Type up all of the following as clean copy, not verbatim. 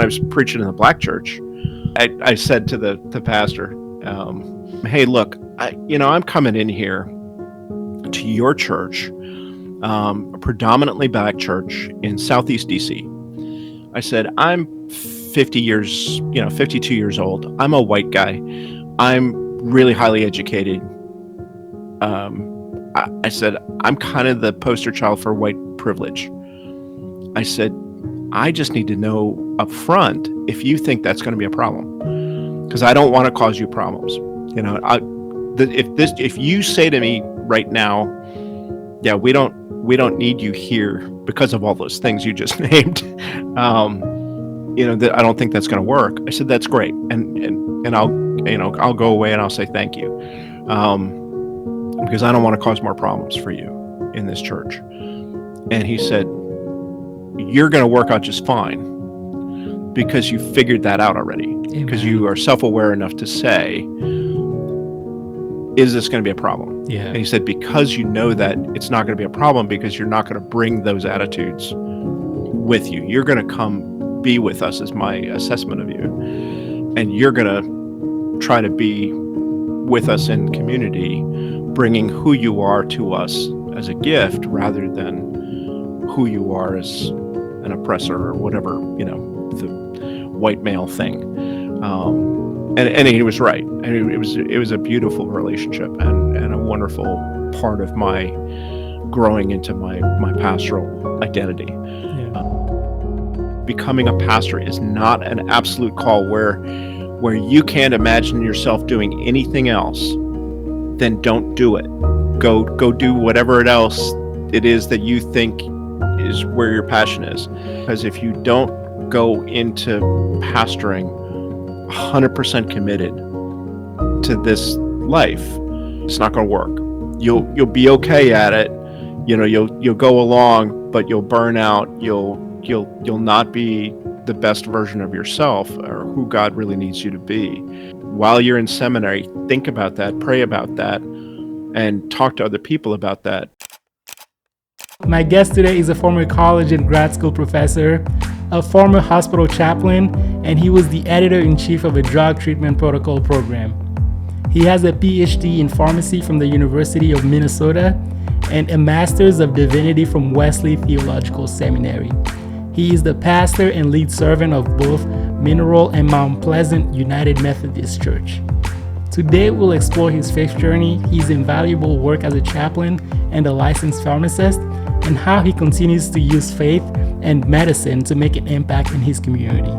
I was preaching in the black church. I said to the pastor, hey, look, I'm coming in here to your church, a predominantly black church in Southeast DC. I said, I'm 52 years old. I'm a white guy. I'm really highly educated. I said, I'm kind of the poster child for white privilege. I said, I just need to know up front if you think that's going to be a problem, because I don't want to cause you problems. If you say to me right now, yeah, we don't need you here because of all those things you just named, that I don't think that's going to work. I said, that's great, and I'll go away and I'll say thank you, because I don't want to cause more problems for you in this church. And he said, you're going to work out just fine because you figured that out already. Because you are self-aware enough to say, is this going to be a problem? Yeah. And he said, because you know that it's not going to be a problem, because you're not going to bring those attitudes with you. You're going to come be with us, is my assessment of you. And you're going to try to be with us in community, bringing who you are to us as a gift rather than who you are as an oppressor or whatever, the white male thing. And he was right. And it was a beautiful relationship and a wonderful part of my growing into my pastoral identity. Yeah. Becoming a pastor is not an absolute call where you can't imagine yourself doing anything else. Then don't do it. Go do whatever else it is that you think is where your passion is. Because if you don't go into pastoring 100% committed to this life, it's not going to work. You'll be okay at it. You'll go along, but you'll burn out. You'll not be the best version of yourself or who God really needs you to be. While you're in seminary, think about that, pray about that, and talk to other people about that. My guest today is a former college and grad school professor, a former hospital chaplain, and he was the editor-in-chief of a drug treatment protocol program. He has a PhD in pharmacy from the University of Minnesota and a Master's of Divinity from Wesley Theological Seminary. He is the pastor and lead servant of both Mineral and Mount Pleasant United Methodist Church. Today, we'll explore his faith journey, his invaluable work as a chaplain and a licensed pharmacist, and how he continues to use faith and medicine to make an impact in his community.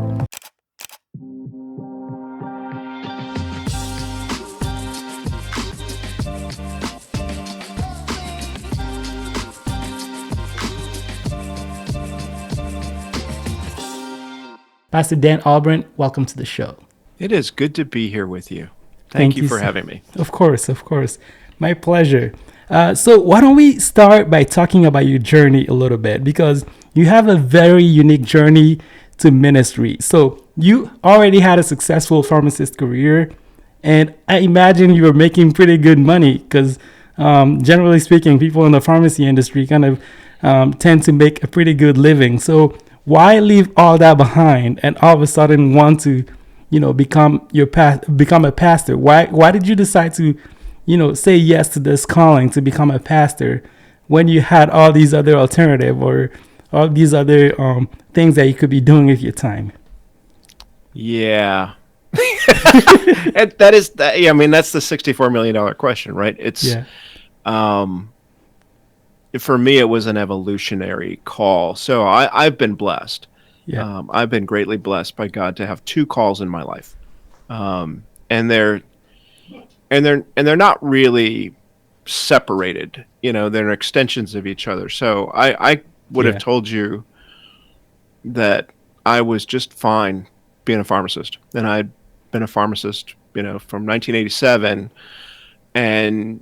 Pastor Dan Albrant, welcome to the show. It is good to be here with you. Thank you for having me. Of course. My pleasure. So why don't we start by talking about your journey a little bit, because you have a very unique journey to ministry. So you already had a successful pharmacist career, and I imagine you were making pretty good money because generally speaking, people in the pharmacy industry kind of tend to make a pretty good living. So why leave all that behind and all of a sudden want to, become a pastor? Why did you decide to say yes to this calling to become a pastor when you had all these other alternative or all these other things that you could be doing with your time? Yeah. That's the $64 million question, right? For me, it was an evolutionary call. So I've been blessed. Yeah. I've been greatly blessed by God to have two calls in my life. And they're not really separated, they're extensions of each other. So I would have told you that I was just fine being a pharmacist, and I'd been a pharmacist, from 1987, and,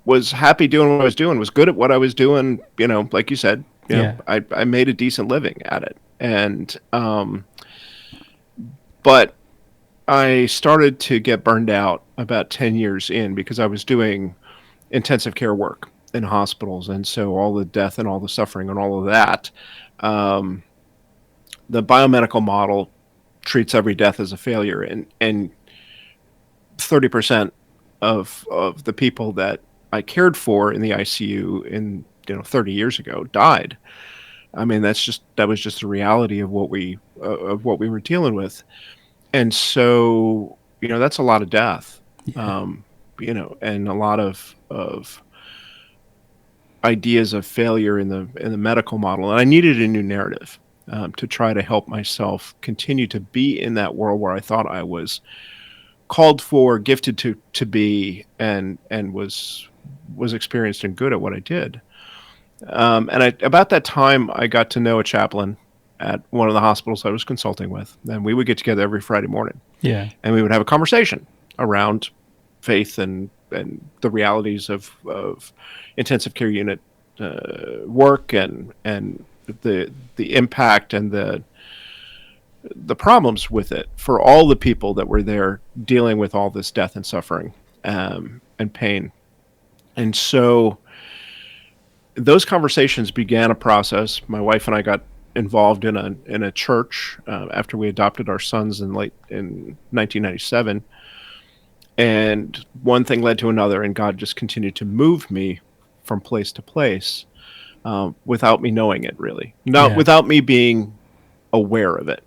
was happy doing what I was doing, was good at what I was doing, like you said, I made a decent living at it. And, but I started to get burned out about 10 years in because I was doing intensive care work in hospitals. And so all the death and all the suffering and all of that the biomedical model treats every death as a failure, and 30% of the people that I cared for in the ICU 30 years ago died. I mean, that was just the reality of what we were dealing with. And so, that's a lot of death. Yeah. And a lot of ideas of failure in the medical model. And I needed a new narrative to try to help myself continue to be in that world where I thought I was called for, gifted to be, and was experienced and good at what I did. About that time, I got to know a chaplain at one of the hospitals I was consulting with, and we would get together every Friday morning, Yeah. and we would have a conversation around faith and the realities of intensive care unit work and the impact and the problems with it for all the people that were there dealing with all this death and suffering and pain. And so those conversations began a process. My wife and I got involved in a church after we adopted our sons in 1997. And one thing led to another, and God just continued to move me from place to place without me knowing it, really. Not without me being aware of it.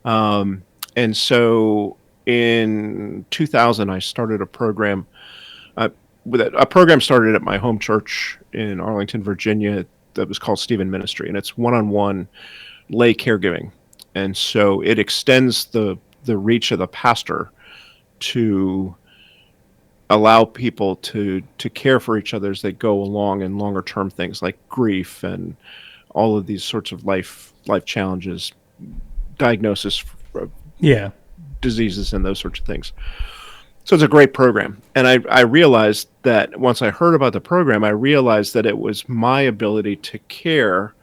And so in 2000, I started a program. A program started at my home church in Arlington, Virginia, that was called Stephen Ministry, and it's one-on-one lay caregiving. And so it extends the reach of the pastor to allow people to care for each other as they go along in longer term things like grief and all of these sorts of life challenges, diagnosis, diseases, and those sorts of things. So it's a great program. And I realized that once I heard about the program, I realized that it was my ability to care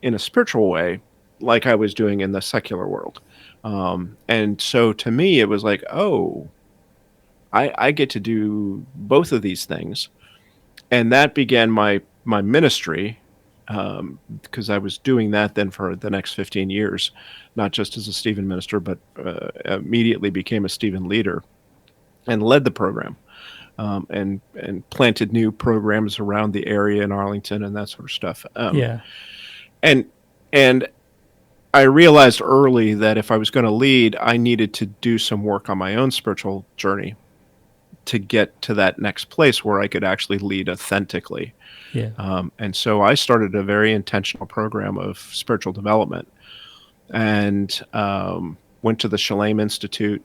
in a spiritual way like I was doing in the secular world. And so to me, it was like, oh, I get to do both of these things. And that began my ministry, because I was doing that then for the next 15 years, not just as a Stephen minister, but immediately became a Stephen leader and led the program, and planted new programs around the area in Arlington and that sort of stuff. And I realized early that if I was going to lead, I needed to do some work on my own spiritual journey to get to that next place where I could actually lead authentically. And so I started a very intentional program of spiritual development, and went to the Shalem Institute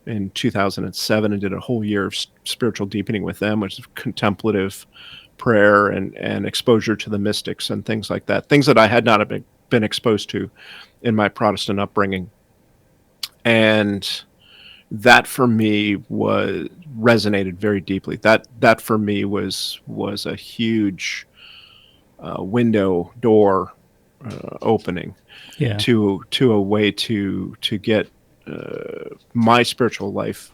in 2007 and did a whole year of spiritual deepening with them, which is contemplative prayer and exposure to the mystics and things like that, things that I had not been exposed to in my Protestant upbringing. And that for me resonated very deeply. That for me was a huge door opening to a way to get my spiritual life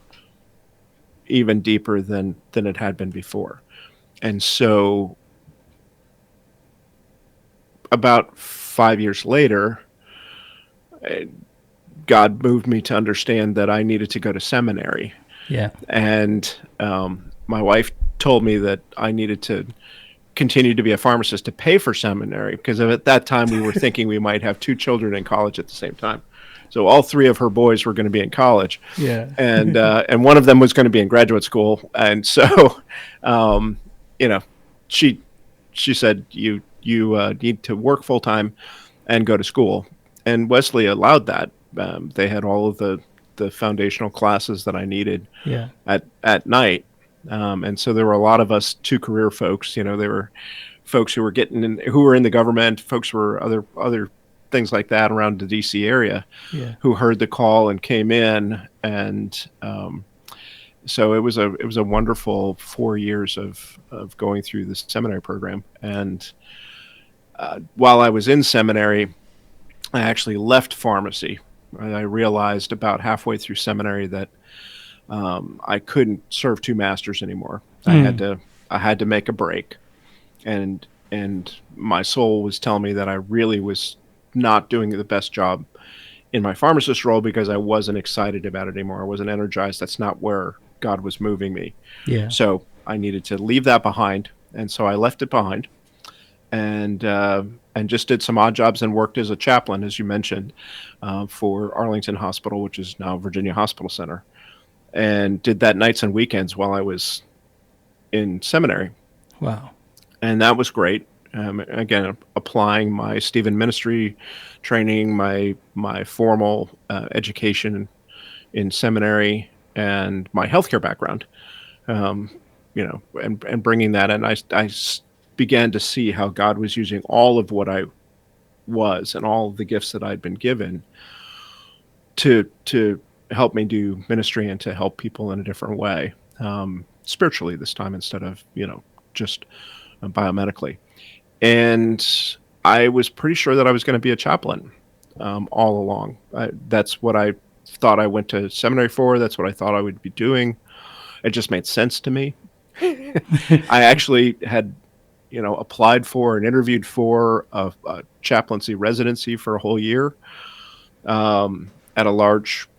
even deeper than it had been before. And so about 5 years later, God moved me to understand that I needed to go to seminary. And my wife told me that I needed to continue to be a pharmacist to pay for seminary, because at that time we were thinking we might have 2 children in college at the same time. So all 3 of her boys were going to be in college, and one of them was going to be in graduate school. And so, she said, you need to work full time and go to school. And Wesley allowed that. They had all of the foundational classes that I needed at night. And so there were a lot of us 2 career folks. There were folks who were who were in the government, folks who were other things like that around the DC area, who heard the call and came in. And so it was a wonderful 4 years of going through the seminary program. And while I was in seminary, I actually left pharmacy. I realized about halfway through seminary that I couldn't serve 2 masters anymore. I had to make a break, and my soul was telling me that I really was not doing the best job in my pharmacist role because I wasn't excited about it anymore. I wasn't energized. That's not where God was moving me. Yeah. So I needed to leave that behind. And so I left it behind and just did some odd jobs and worked as a chaplain, as you mentioned, for Arlington Hospital, which is now Virginia Hospital Center, and did that nights and weekends while I was in seminary. Wow. And that was great. Again, applying my Stephen ministry training, my formal education in seminary, and my healthcare background, and bringing that in. I began to see how God was using all of what I was and all of the gifts that I'd been given to help me do ministry and to help people in a different way, spiritually this time instead of just biomedically. And I was pretty sure that I was going to be a chaplain all along. That's what I thought I went to seminary for. That's what I thought I would be doing. It just made sense to me. I actually had, applied for and interviewed for a chaplaincy residency for a whole year at a large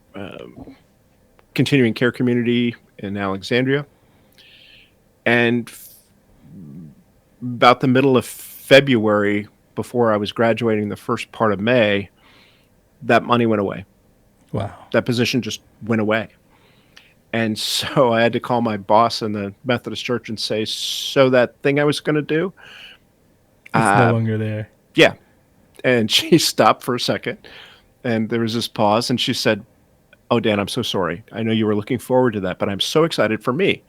continuing care community in Alexandria. And about the middle of February, before I was graduating the first part of May, that money went away. Wow. That position just went away. And so I had to call my boss in the Methodist Church and say, so that thing I was going to do, It's no longer there. Yeah. And she stopped for a second, and there was this pause, and she said, "Oh, Dan, I'm so sorry. I know you were looking forward to that, but I'm so excited for me."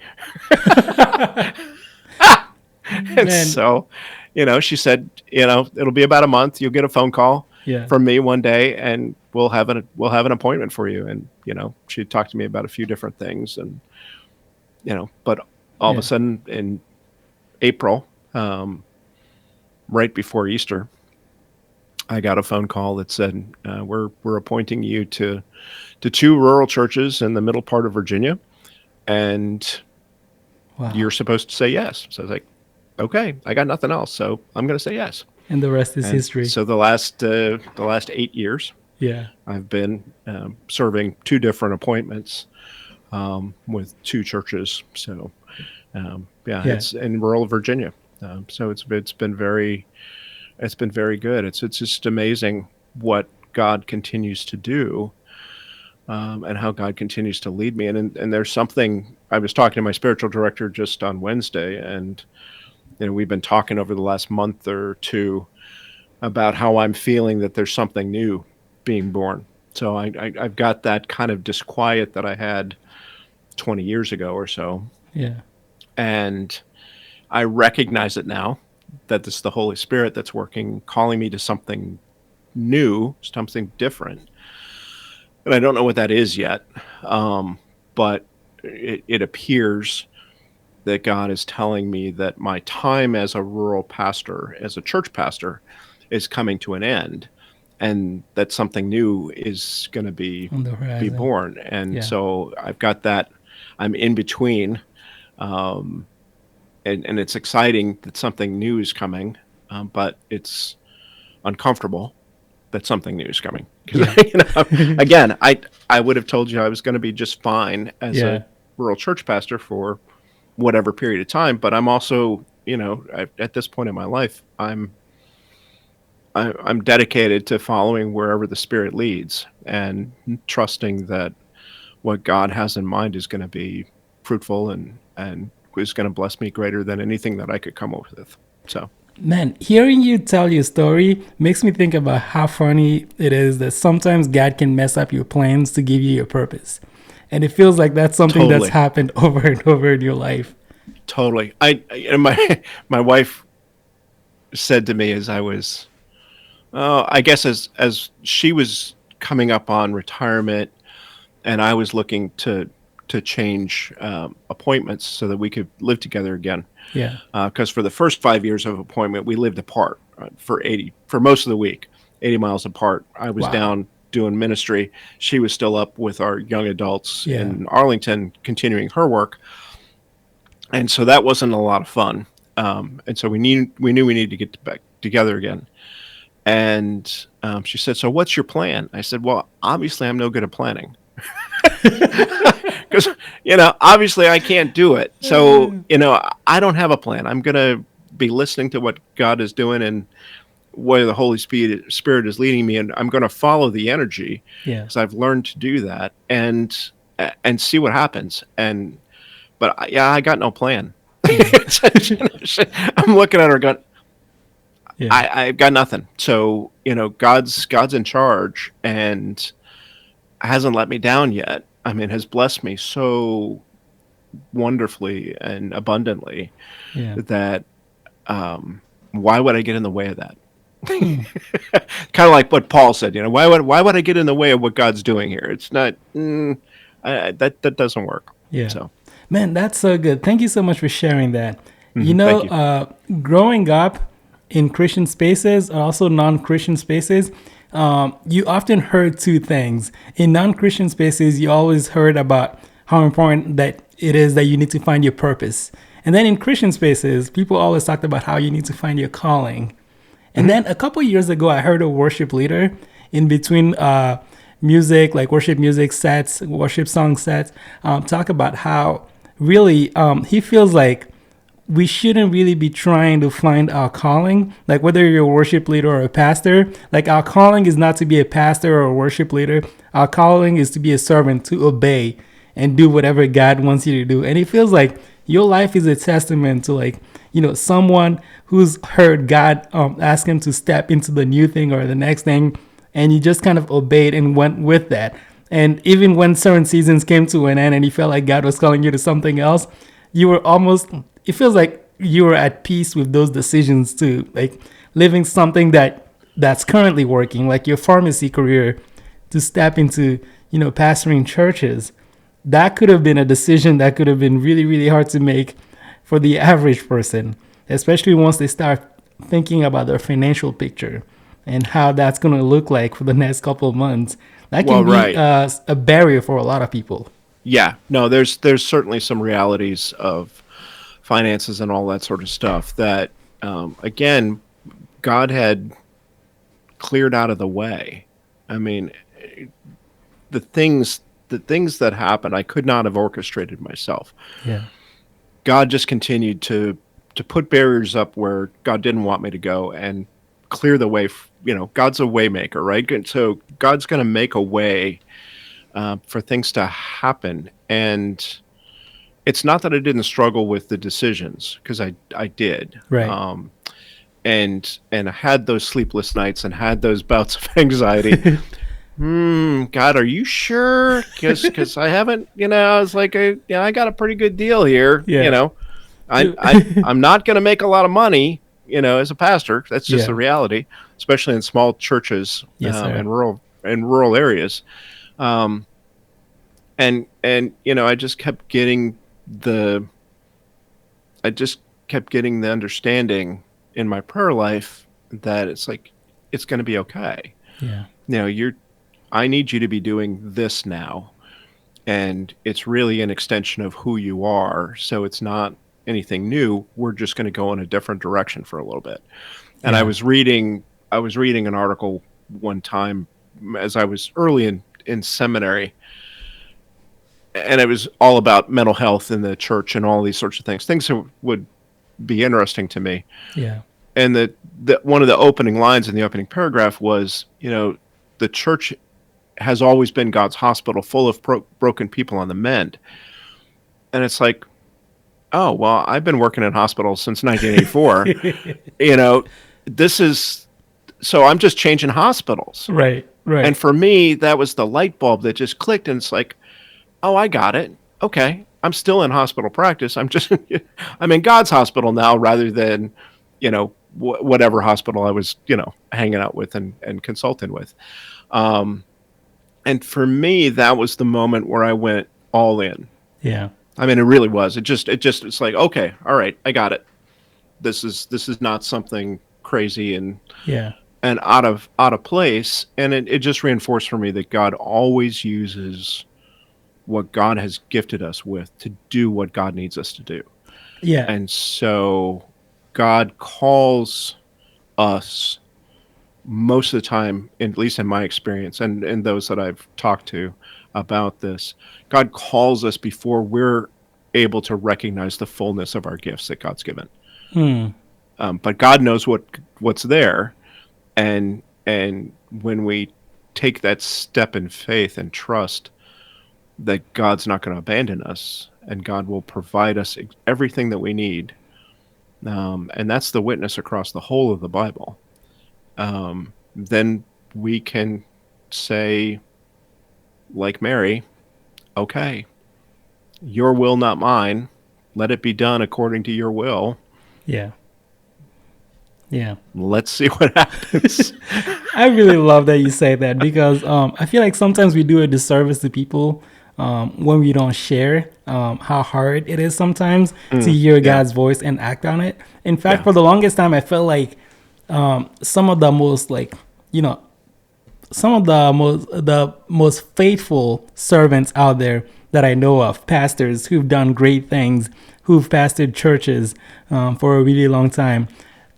And so, she said, it'll be about a month. You'll get a phone call from me one day, and we'll have an appointment for you. And she talked to me about a few different things, and but all of a sudden in April, right before Easter, I got a phone call that said, "We're appointing you to 2 rural churches in the middle part of Virginia, and you're supposed to say yes." So I was like, "Okay, I got nothing else, so I'm going to say yes." And the rest is history. So the last 8 years, I've been serving 2 different appointments with 2 churches. So it's in rural Virginia. So it's been very good. It's just amazing what God continues to do, and how God continues to lead me. And there's something, I was talking to my spiritual director just on Wednesday, and we've been talking over the last month or 2 about how I'm feeling that there's something new being born. So I've got that kind of disquiet that I had 20 years ago or so. Yeah. And I recognize it now, that it's the Holy Spirit that's working, calling me to something new, something different. And I don't know what that is yet, but it appears that God is telling me that my time as a rural pastor, as a church pastor, is coming to an end, and that something new is going to be born. And so I've got that. I'm in between, and it's exciting that something new is coming, but it's uncomfortable that something new is coming. Again, I would have told you I was going to be just fine as a rural church pastor for whatever period of time, but I'm also, at this point in my life, I'm dedicated to following wherever the Spirit leads and trusting that what God has in mind is going to be fruitful and is going to bless me greater than anything that I could come up with. So, man, hearing you tell your story makes me think about how funny it is that sometimes God can mess up your plans to give you your purpose. And it feels like that's something that's happened over and over in your life. Totally. My wife said to me as I was, I guess as she was coming up on retirement, and I was looking to change appointments so that we could live together again. Yeah. Because for the first 5 years of appointment, we lived apart for most of the week, 80 miles apart. I was down doing ministry. She was still up with our young adults in Arlington, continuing her work. And so that wasn't a lot of fun. And so we knew we needed to get back together again. And she said, "So what's your plan?" I said, "Well, obviously I'm no good at planning because obviously I can't do it. So I don't have a plan. I'm gonna be listening to what God is doing and where the Holy Spirit is leading me, and I'm going to follow the energy Yeah. because I've learned to do that and see what happens. But yeah, I got no plan. Yeah. I'm looking at her going, Yeah. I've got nothing. So God's in charge and hasn't let me down yet. I mean, has blessed me so wonderfully and abundantly Yeah. that why would I get in the way of that? Kind of like what Paul said, why would I get in the way of what God's doing here? It's not that doesn't work. Yeah. So, Man, that's so good. Thank you so much for sharing that. thank you. Growing up in Christian spaces and also non-Christian spaces, you often heard two things. In non-Christian spaces, you always heard about how important that it is that you need to find your purpose. And then in Christian spaces, people always talked about how you need to find your calling. And then a couple years ago, I heard a worship leader in between music, like worship music sets, worship song sets, talk about how really he feels like we shouldn't really be trying to find our calling. Like whether you're a worship leader or a pastor, like our calling is not to be a pastor or a worship leader. Our calling is to be a servant, to obey and do whatever God wants you to do. And it feels like your life is a testament to someone who's heard God ask him to step into the new thing or the next thing, and you just kind of obeyed and went with that. And even when certain seasons came to an end and you felt like God was calling you to something else, you were it feels like you were at peace with those decisions too, like living something that's currently working, like your pharmacy career, to step into, pastoring churches. That could have been a decision that could have been really, really hard to make for the average person, especially once they start thinking about their financial picture and how that's going to look like for the next couple of months. That can be a barrier for a lot of people. Yeah, no, there's certainly some realities of finances and all that sort of stuff that, again, God had cleared out of the way. I mean, the things that happened, I could not have orchestrated myself. Yeah. God just continued to put barriers up where God didn't want me to go and clear the way. God's a way maker, right? And so God's going to make a way for things to happen. And it's not that I didn't struggle with the decisions, because I did. Right. And I had those sleepless nights and had those bouts of anxiety. God, are you sure? Because I haven't, I was like, I got a pretty good deal here. Yeah. I'm not going to make a lot of money, as a pastor. That's just the reality, especially in small churches and rural areas. And I just kept getting the understanding in my prayer life that it's like, it's going to be okay. Yeah. I need you to be doing this now. And it's really an extension of who you are. So it's not anything new. We're just going to go in a different direction for a little bit. And I was reading an article one time as I was early in seminary, and it was all about mental health in the church and all these sorts of things that would be interesting to me. Yeah. And the one of the opening lines in the opening paragraph was, the church has always been God's hospital, full of broken people on the mend. And it's like, oh, well, I've been working in hospitals since 1984. So I'm just changing hospitals. Right. And for me, that was the light bulb that just clicked. And it's like, oh, I got it. Okay. I'm still in hospital practice. I'm in God's hospital now, rather than, whatever hospital I was, hanging out with and consulting with. And for me, that was the moment where I went all in. Yeah. I mean, it really was. It's like, okay, all right, I got it. This is not something crazy and out of place. And it just reinforced for me that God always uses what God has gifted us with to do what God needs us to do. Yeah. And so God calls us most of the time, at least in my experience and those that I've talked to about this, God calls us before we're able to recognize the fullness of our gifts that God's given. But God knows what's there, and when we take that step in faith and trust that God's not going to abandon us, and God will provide us everything that we need, and that's the witness across the whole of the Bible. Then we can say, like Mary, okay, your will, not mine. Let it be done according to your will. Yeah. Yeah. Let's see what happens. I really love that you say that, because I feel like sometimes we do a disservice to people when we don't share how hard it is sometimes to hear God's voice and act on it. In fact, for the longest time, I felt like some of the most the most faithful servants out there that I know of, pastors who've done great things, who've pastored churches for a really long time.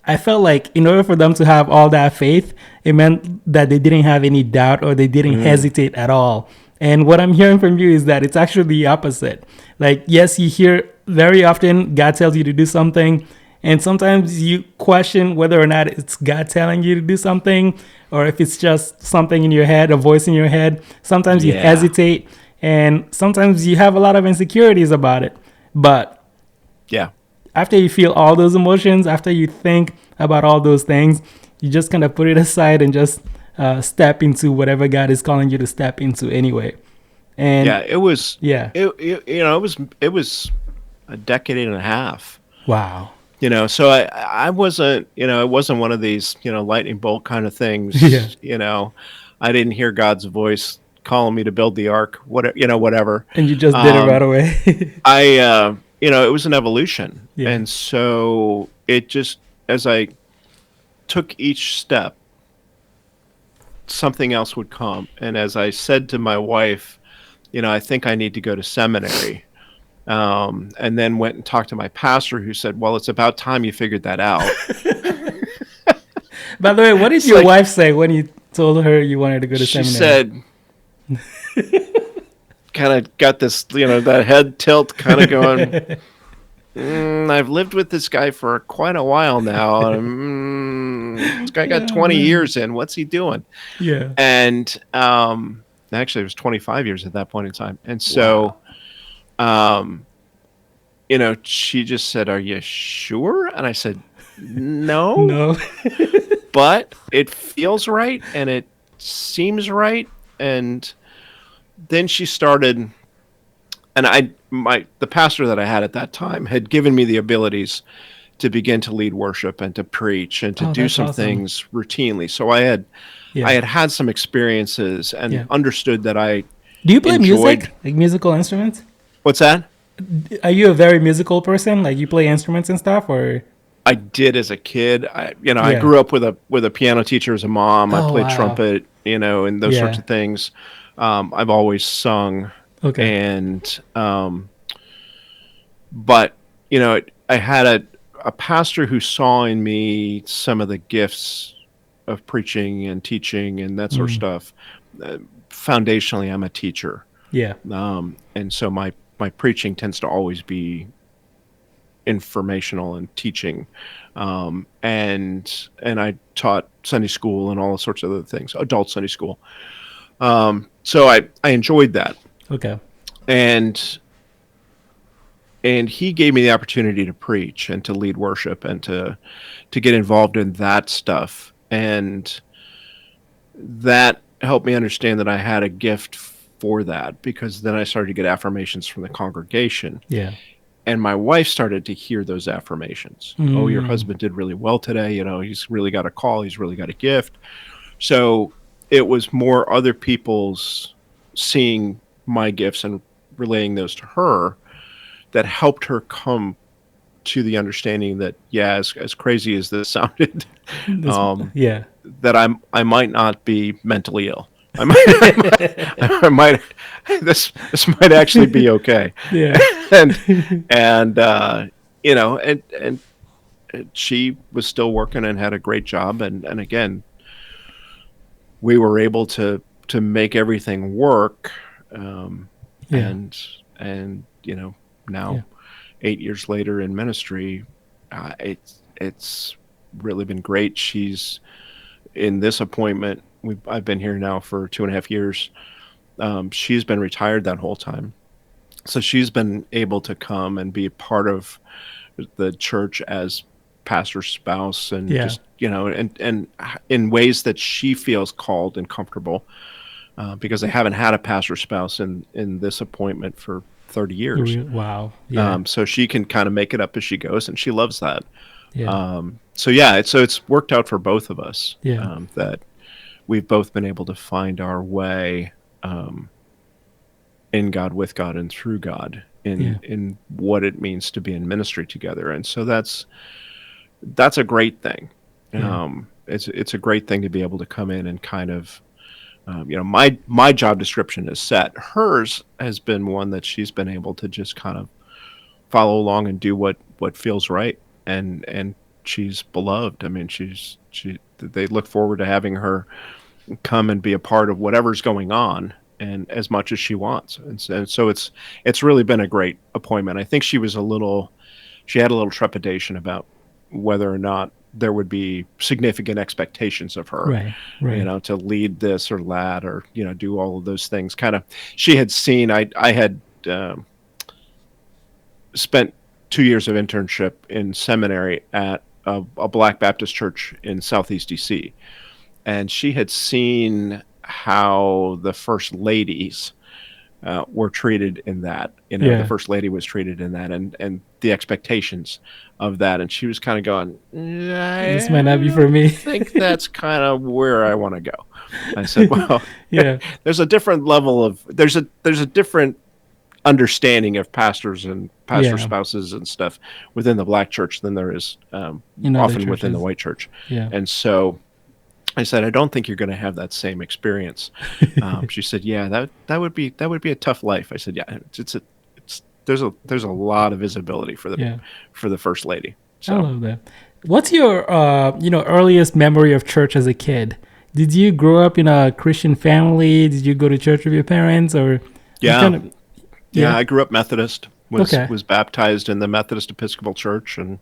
I felt like in order for them to have all that faith, it meant that they didn't have any doubt or they didn't hesitate at all. And what I'm hearing from you is that it's actually the opposite. Like, yes, you hear very often God tells you to do something, and sometimes you question whether or not it's God telling you to do something, or if it's just something in your head, a voice in your head. Sometimes you hesitate, and sometimes you have a lot of insecurities about it. But after you feel all those emotions, after you think about all those things, you just kind of put it aside and just step into whatever God is calling you to step into anyway. And it was it was a decade and a half. Wow. So I wasn't, it wasn't one of these, lightning bolt kind of things. I didn't hear God's voice calling me to build the ark, whatever. And you just did it right away. It was an evolution. Yeah. And so it just, as I took each step, something else would come. And as I said to my wife, I think I need to go to seminary. And then went and talked to my pastor, who said, well, it's about time you figured that out. By the way, what did your wife say when you told her you wanted to go to seminary? She said, kind of got this, that head tilt kind of going, I've lived with this guy for quite a while now. This guy got 20 years in. What's he doing? Yeah. And actually, it was 25 years at that point in time. And so, she just said, are you sure? And I said, no. But it feels right and it seems right. And then she started, and the pastor that I had at that time had given me the abilities to begin to lead worship and to preach and to do some things routinely. So I had some experiences and understood that I Do you play music? Like musical instruments? What's that? Are you a very musical person? Like you play instruments and stuff, or? I did as a kid. I grew up with a piano teacher as a mom. I played trumpet, and those sorts of things. I've always sung. Okay. And, but, I had a pastor who saw in me some of the gifts of preaching and teaching and that sort of stuff. Foundationally, I'm a teacher. Yeah. And so my preaching tends to always be informational and teaching. And I taught Sunday school and all sorts of other things, adult Sunday school. So I enjoyed that. Okay. And he gave me the opportunity to preach and to lead worship and to get involved in that stuff. And that helped me understand that I had a gift for that, because then I started to get affirmations from the congregation. Yeah. And my wife started to hear those affirmations. Oh, your husband did really well today. He's really got a call. He's really got a gift. So it was more other people's seeing my gifts and relaying those to her that helped her come to the understanding that, as crazy as this sounded, that I might not be mentally ill. I might this might actually be okay. Yeah. and she was still working and had a great job. And again, we were able to make everything work. Um, Yeah. and Yeah. now 8 years later in ministry, it's really been great. She's in this appointment. I've been here now for 2.5 years. She's been retired that whole time, so she's been able to come and be a part of the church as pastor's spouse, and Yeah. just and in ways that she feels called and comfortable, because I haven't had a pastor spouse in this appointment for 30 years. Wow. Yeah. So she can kind of make it up as she goes, and she loves that. Yeah. So yeah, it's worked out for both of us, Yeah. that we've both been able to find our way, in God, with God, and through God, Yeah. in what it means to be in ministry together. And so that's a great thing. Yeah. It's a great thing to be able to come in and kind of, my job description is set. Hers has been one that she's been able to just kind of follow along and do what feels right, and she's beloved. I mean, they look forward to having her come and be a part of whatever's going on, and as much as she wants. And so it's really been a great appointment. I think she had a little trepidation about whether or not there would be significant expectations of her, Right. Right. to lead this or that, or do all of those things. Kind of, she had seen, I had spent 2 years of internship in seminary at a Black Baptist church in Southeast DC, and she had seen how the first ladies were treated in that. The Yeah. first lady was treated in that, and the expectations of that, and she was kind of going, This might not be I for me. think that's kind of where I want to go. I said, well, Yeah. there's a different level of there's a different understanding of pastors and pastor Yeah. spouses and stuff within the Black church than there is, In other often within the churches. white church. Yeah. And so I said, I don't think you're going to have that same experience. She said, yeah, that would be a tough life. I said, yeah, there's a lot of visibility for Yeah. the first lady. I So love that. What's your earliest memory of church as a kid? Did you grow up in a Christian family? Did you go to church with your parents, or what yeah, kind of? yeah, I grew up Methodist. Okay. Was baptized in the Methodist Episcopal Church, and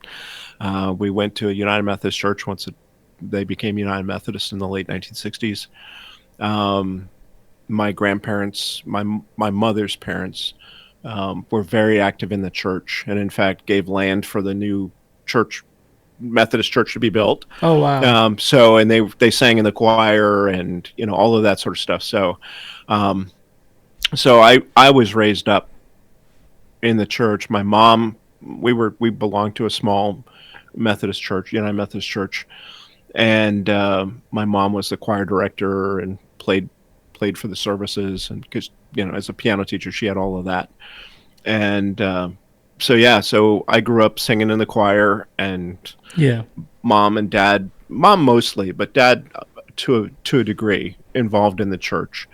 we went to a United Methodist Church once they became United Methodist in the late 1960s. My grandparents, my mother's parents, were very active in the church, and in fact gave land for the new Methodist church to be built. Oh wow. So, and they sang in the choir, and all of that sort of stuff. So, I was raised up in the church. My mom, we belonged to a small Methodist church, United Methodist Church, and my mom was the choir director and played for the services, and because as a piano teacher she had all of that. And so I grew up singing in the choir, and Yeah. mom mostly, but dad to a degree involved in the church.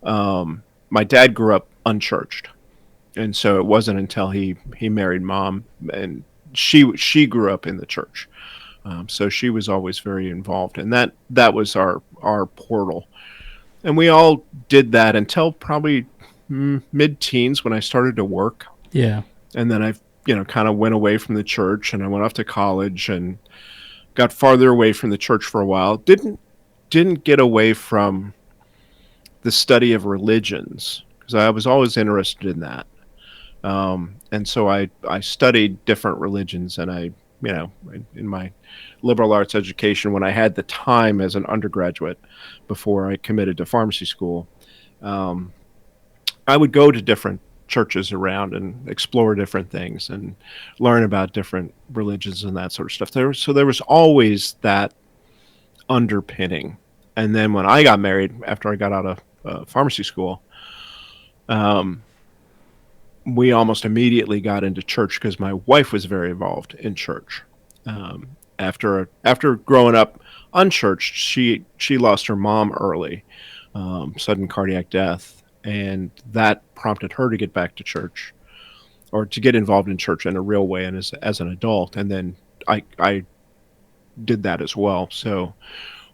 My dad grew up unchurched, and so it wasn't until he married mom, and she grew up in the church. So she was always very involved, and that was our portal. And we all did that until probably mid-teens, when I started to work. Yeah. And then I kind of went away from the church, and I went off to college and got farther away from the church for a while. Didn't get away from the study of religions, because I was always interested in that. And so I studied different religions, and I, in my liberal arts education, when I had the time as an undergraduate before I committed to pharmacy school, I would go to different churches around and explore different things and learn about different religions and that sort of stuff. There was always that underpinning. And then when I got married, after I got out of pharmacy school, we almost immediately got into church, because my wife was very involved in church. After growing up unchurched, she lost her mom early, sudden cardiac death, and that prompted her to get back to church, or to get involved in church in a real way, and as an adult. And then I did that as well. So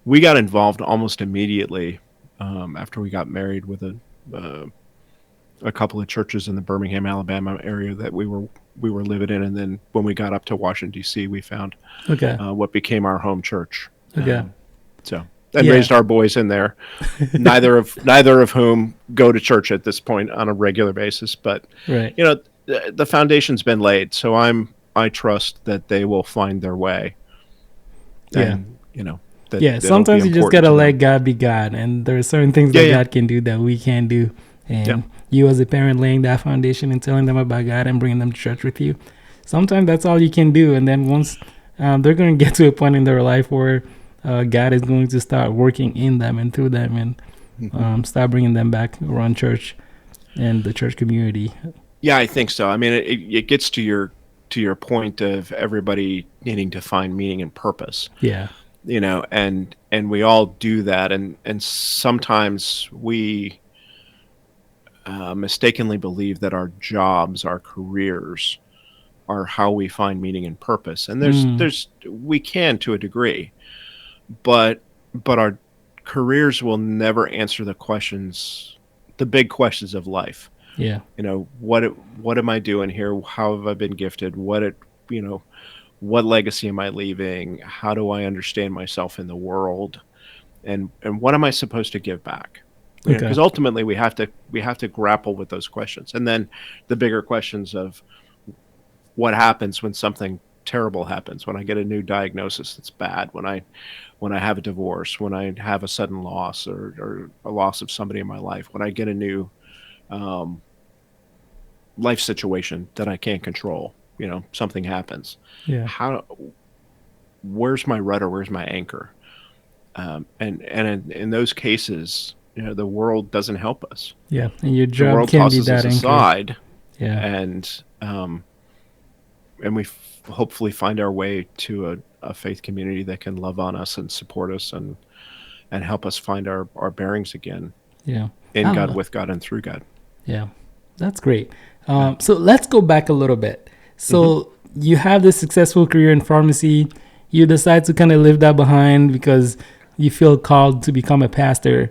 we got involved almost immediately after we got married with a couple of churches in the Birmingham, Alabama area that we were living in, and then when we got up to Washington D.C., we found Okay. what became our home church. Okay. So and Yeah. raised our boys in there. Neither of whom go to church at this point on a regular basis, but Right. you know the foundation's been laid. So I trust that they will find their way, Yeah. and that Yeah. that'll be Sometimes you just important gotta to let them. God be God, and there are certain things Yeah, that yeah, God can do that we can't do. And yeah, you, as a parent, laying that foundation and telling them about God and bringing them to church with you. Sometimes that's all you can do, and then once they're going to get to a point in their life where God is going to start working in them and through them, and start bringing them back around church and the church community. yeah. I think so. I mean, it gets to your point of everybody needing to find meaning and purpose. Yeah. And we all do that, and sometimes we mistakenly believe that our jobs, our careers, are how we find meaning and purpose. And Mm. there's we can to a degree, but our careers will never answer the big questions of life. Yeah. What am I doing here? How have I been gifted? You know, what legacy am I leaving? How do I understand myself in the world? And what am I supposed to give back? Okay. Because ultimately we have to grapple with those questions, and then the bigger questions of what happens when something terrible happens, when I get a new diagnosis that's bad, when I have a divorce, when I have a sudden loss or a loss of somebody in my life, when I get a new um, life situation that I can't control. Something happens. Yeah. How? Where's my rudder? Where's my anchor? And in those cases, the world doesn't help us. Yeah. And your The job world can be tosses that us anchor. aside, Yeah. and we hopefully find our way to a faith community that can love on us and support us and help us find our bearings again Yeah. in God, Ah, with God, and through God. yeah. That's great. Yeah. So let's go back a little bit. Hmm. So you have this successful career in pharmacy. You decide to kind of leave that behind because you feel called to become a pastor.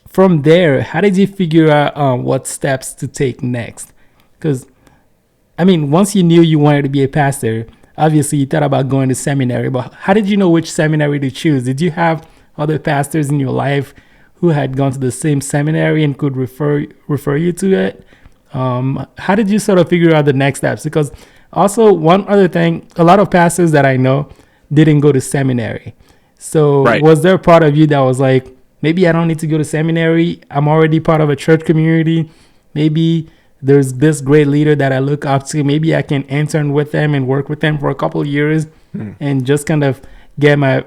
From there, how did you figure out what steps to take next? Because, I mean, once you knew you wanted to be a pastor, obviously you thought about going to seminary, but how did you know which seminary to choose? Did you have other pastors in your life who had gone to the same seminary and could refer you to it? How did you sort of figure out the next steps? Because also, one other thing, a lot of pastors that I know didn't go to seminary. So Right. was there a part of you that was like, maybe I don't need to go to seminary. I'm already part of a church community. Maybe there's this great leader that I look up to. Maybe I can intern with them and work with them for a couple of years Hmm. and just kind of get my,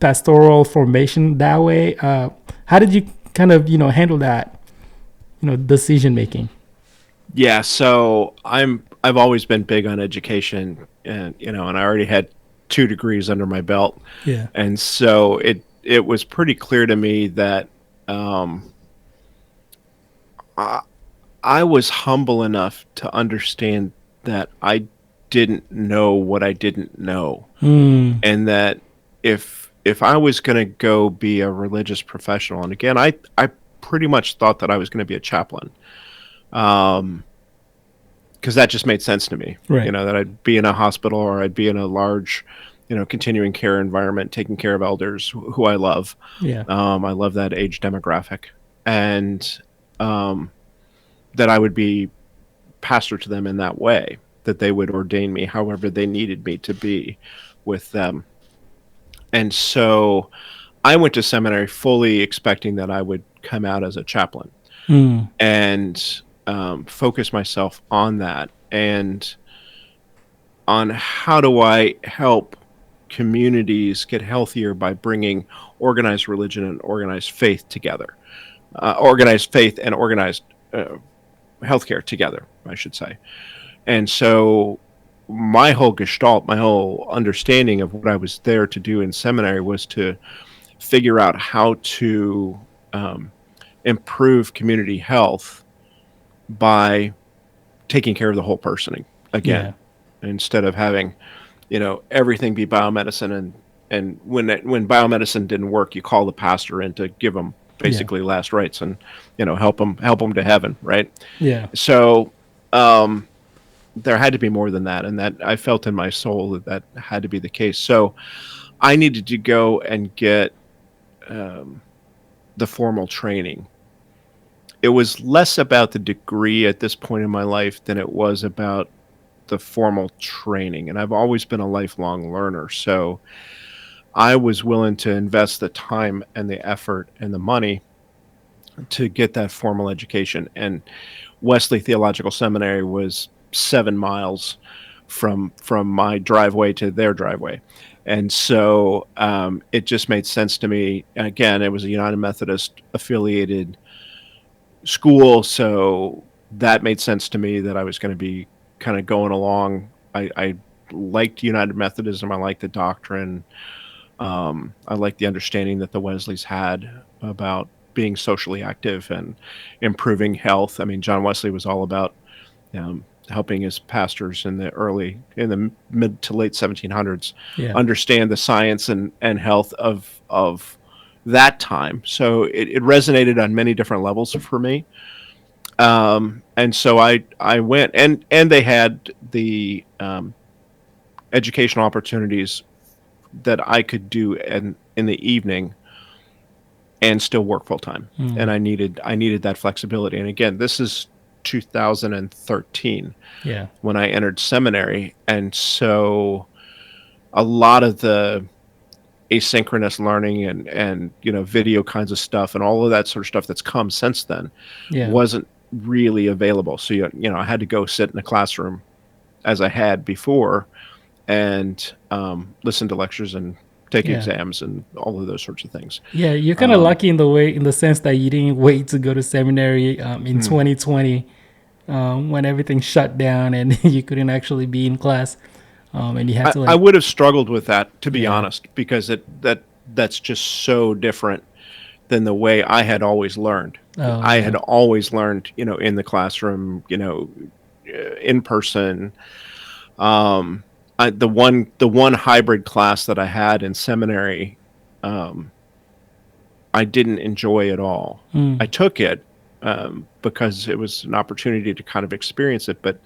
pastoral formation that way. How did you kind of, handle that, decision making? Yeah. So I've always been big on education, and I already had 2 degrees under my belt, Yeah. and so it was pretty clear to me that um, I, I was humble enough to understand that I didn't know what I didn't know, Mm, and that if I was going to go be a religious professional, and again, I pretty much thought that I was going to be a chaplain, um, because that just made sense to me. right. That I'd be in a hospital or I'd be in a large, continuing care environment, taking care of elders who I love. Yeah. I love that age demographic, and um, that I would be pastor to them in that way, that they would ordain me however they needed me to be with them. And so I went to seminary fully expecting that I would come out as a chaplain Mm, and focus myself on that and on how do I help communities get healthier by bringing organized religion and organized faith together, organized faith and organized healthcare together, I should say. And so my whole gestalt, my whole understanding of what I was there to do in seminary was to figure out how to um, improve community health by taking care of the whole person yeah. again, instead of having everything be biomedicine when biomedicine didn't work, you call the pastor in to give them Yeah. basically last rites and help them to heaven, right? Yeah. So there had to be more than that, and that I felt in my soul that had to be the case. So I needed to go and get the formal training. It was less about the degree at this point in my life than it was about the formal training. And I've always been a lifelong learner. So I was willing to invest the time and the effort and the money to get that formal education. And Wesley Theological Seminary was 7 miles from my driveway to their driveway. And so it just made sense to me. And again, it was a United Methodist affiliated school, so that made sense to me that I was going to be kind of going along. I liked United Methodism. I liked the doctrine. I liked the understanding that the Wesleys had about being socially active and improving health. I mean, John Wesley was all about helping his pastors in the mid to late 1700s Yeah. understand the science and health of that time. So it resonated on many different levels for me. And so I went, and they had the educational opportunities that I could do in the evening and still work full time. And I needed that flexibility. And again, this is 2013 Yeah. when I entered seminary, and so a lot of the asynchronous learning and video kinds of stuff and all of that sort of stuff that's come since then Yeah. wasn't really available. So I had to go sit in a classroom as I had before and listen to lectures and take Yeah. exams and all of those sorts of things. Yeah, you're kind of lucky in the sense that you didn't wait to go to seminary in 2020 when everything shut down and you couldn't actually be in class, and you had to I like would have struggled with that, to be Yeah. honest, because that's just so different than the way I had always learned. Oh, I yeah. had always learned, in the classroom, in person. The one hybrid class that I had in seminary, I didn't enjoy at all. I took it because it was an opportunity to kind of experience it, but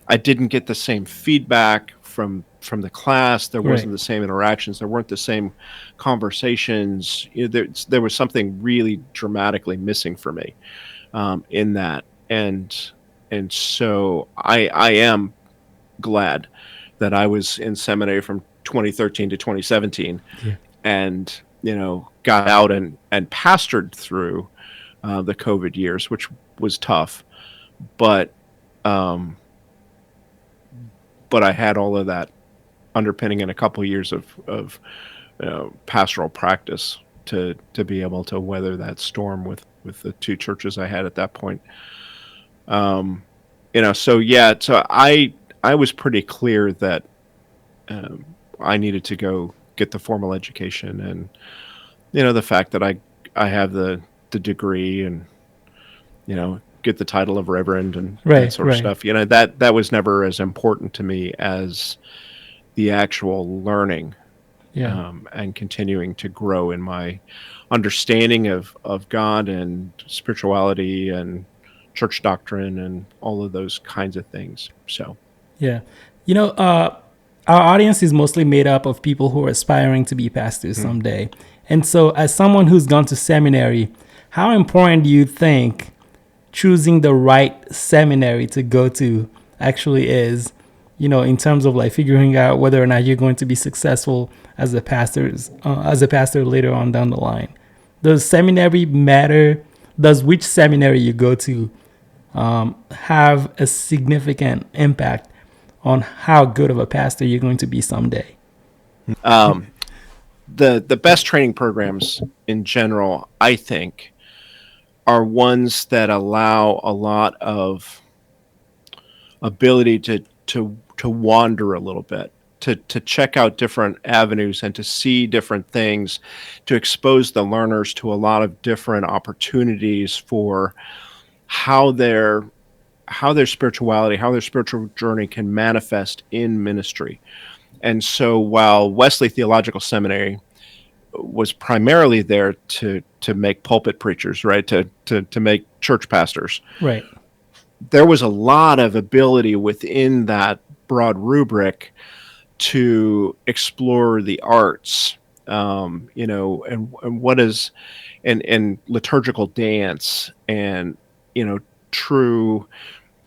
I didn't get the same feedback from the class. There wasn't Right. the same interactions. There weren't the same conversations. There was something really dramatically missing for me in that, and so I am glad that I was in seminary from 2013 to 2017, Yeah. and got out and pastored through the COVID years, which was tough, but I had all of that underpinning in a couple of years of pastoral practice to be able to weather that storm with the two churches I had at that point. So I was pretty clear that I needed to go get the formal education, and the fact that I have the degree and get the title of reverend and that Right. sort of Right. stuff. That was never as important to me as the actual learning Yeah. and continuing to grow in my understanding of God and spirituality and church doctrine and all of those kinds of things. So Yeah. Our audience is mostly made up of people who are aspiring to be pastors someday. And so, as someone who's gone to seminary, how important do you think choosing the right seminary to go to actually is, in terms of like figuring out whether or not you're going to be successful as a pastor later on down the line? Does seminary matter? Does which seminary you go to have a significant impact on how good of a pastor you're going to be someday? the best training programs in general, I think, are ones that allow a lot of ability to wander a little bit, to check out different avenues and to see different things, to expose the learners to a lot of different opportunities for how their spirituality, how their spiritual journey can manifest in ministry. And so while Wesley Theological Seminary was primarily there to make pulpit preachers, right, to make church pastors, Right. there was a lot of ability within that broad rubric to explore the arts, and what is, and liturgical dance, and true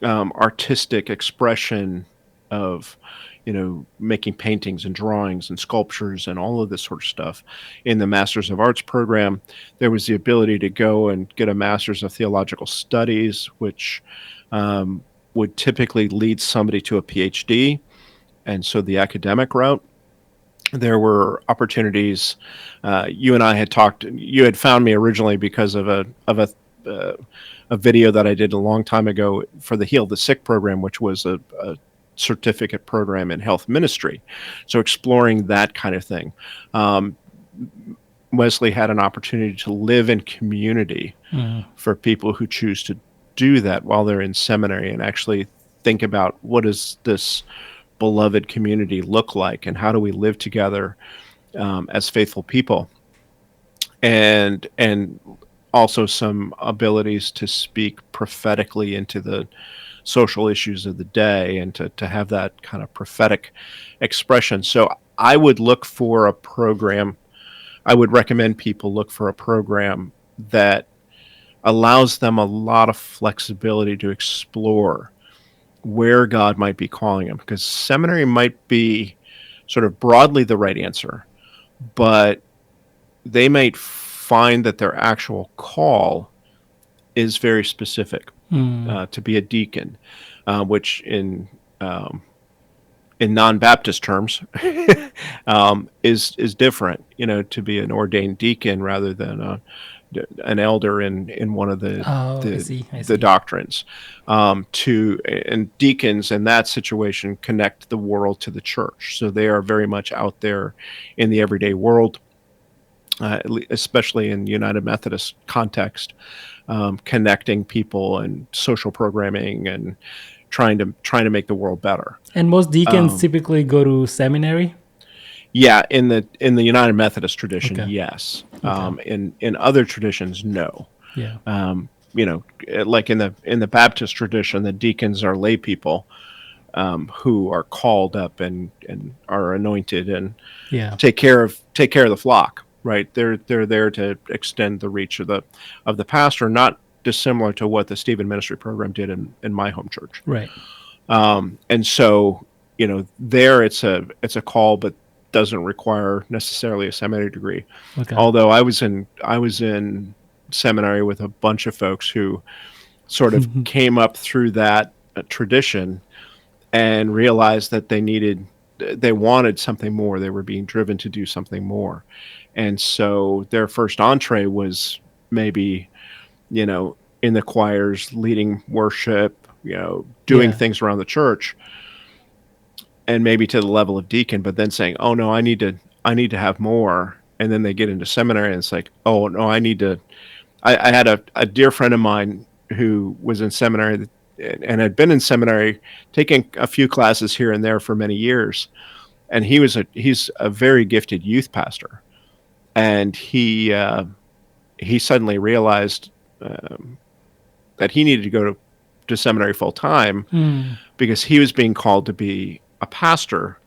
artistic expression of making paintings and drawings and sculptures and all of this sort of stuff. In the Masters of Arts program, there was the ability to go and get a Masters of Theological Studies, which would typically lead somebody to a PhD, and so the academic route. There were opportunities. You and I had talked. You had found me originally because of a video that I did a long time ago for the Heal the Sick program, which was a certificate program in health ministry. So exploring that kind of thing. Wesley had an opportunity to live in community for people who choose to do that while they're in seminary, and actually think about, what does this beloved community look like, and how do we live together as faithful people, and also some abilities to speak prophetically into the social issues of the day, and to have that kind of prophetic expression. So I would look for a program. I would recommend people look for a program that allows them a lot of flexibility to explore where God might be calling them, because seminary might be sort of broadly the right answer, but they might find that their actual call is very specific, to be a deacon, which in non-Baptist terms is different, to be an ordained deacon rather than an elder in one of the I see. the doctrines. And deacons in that situation connect the world to the church, so they are very much out there in the everyday world, especially in United Methodist context, connecting people and social programming and trying to make the world better. And most deacons typically go to seminary? Yeah, in the United Methodist tradition, Okay. yes. Okay. In other traditions, no. Yeah. Like in the Baptist tradition, the deacons are lay people who are called up and are anointed and Yeah. take care of the flock. Right, they're there to extend the reach of the pastor, not dissimilar to what the Stephen Ministry Program did in my home church. Right. And so there it's a call, but doesn't require necessarily a seminary degree. Okay. Although I was in seminary with a bunch of folks who sort of came up through that tradition and realized that they wanted something more. They were being driven to do something more. And so their first entree was maybe, in the choirs, leading worship, doing things around the church, and maybe to the level of deacon, but then saying, oh no, I need to have more. And then they get into seminary and it's like, oh no, I had a dear friend of mine who was in seminary and had been in seminary, taking a few classes here and there for many years. And he's a very gifted youth pastor. And he suddenly realized that he needed to go to seminary full time because he was being called to be a pastor.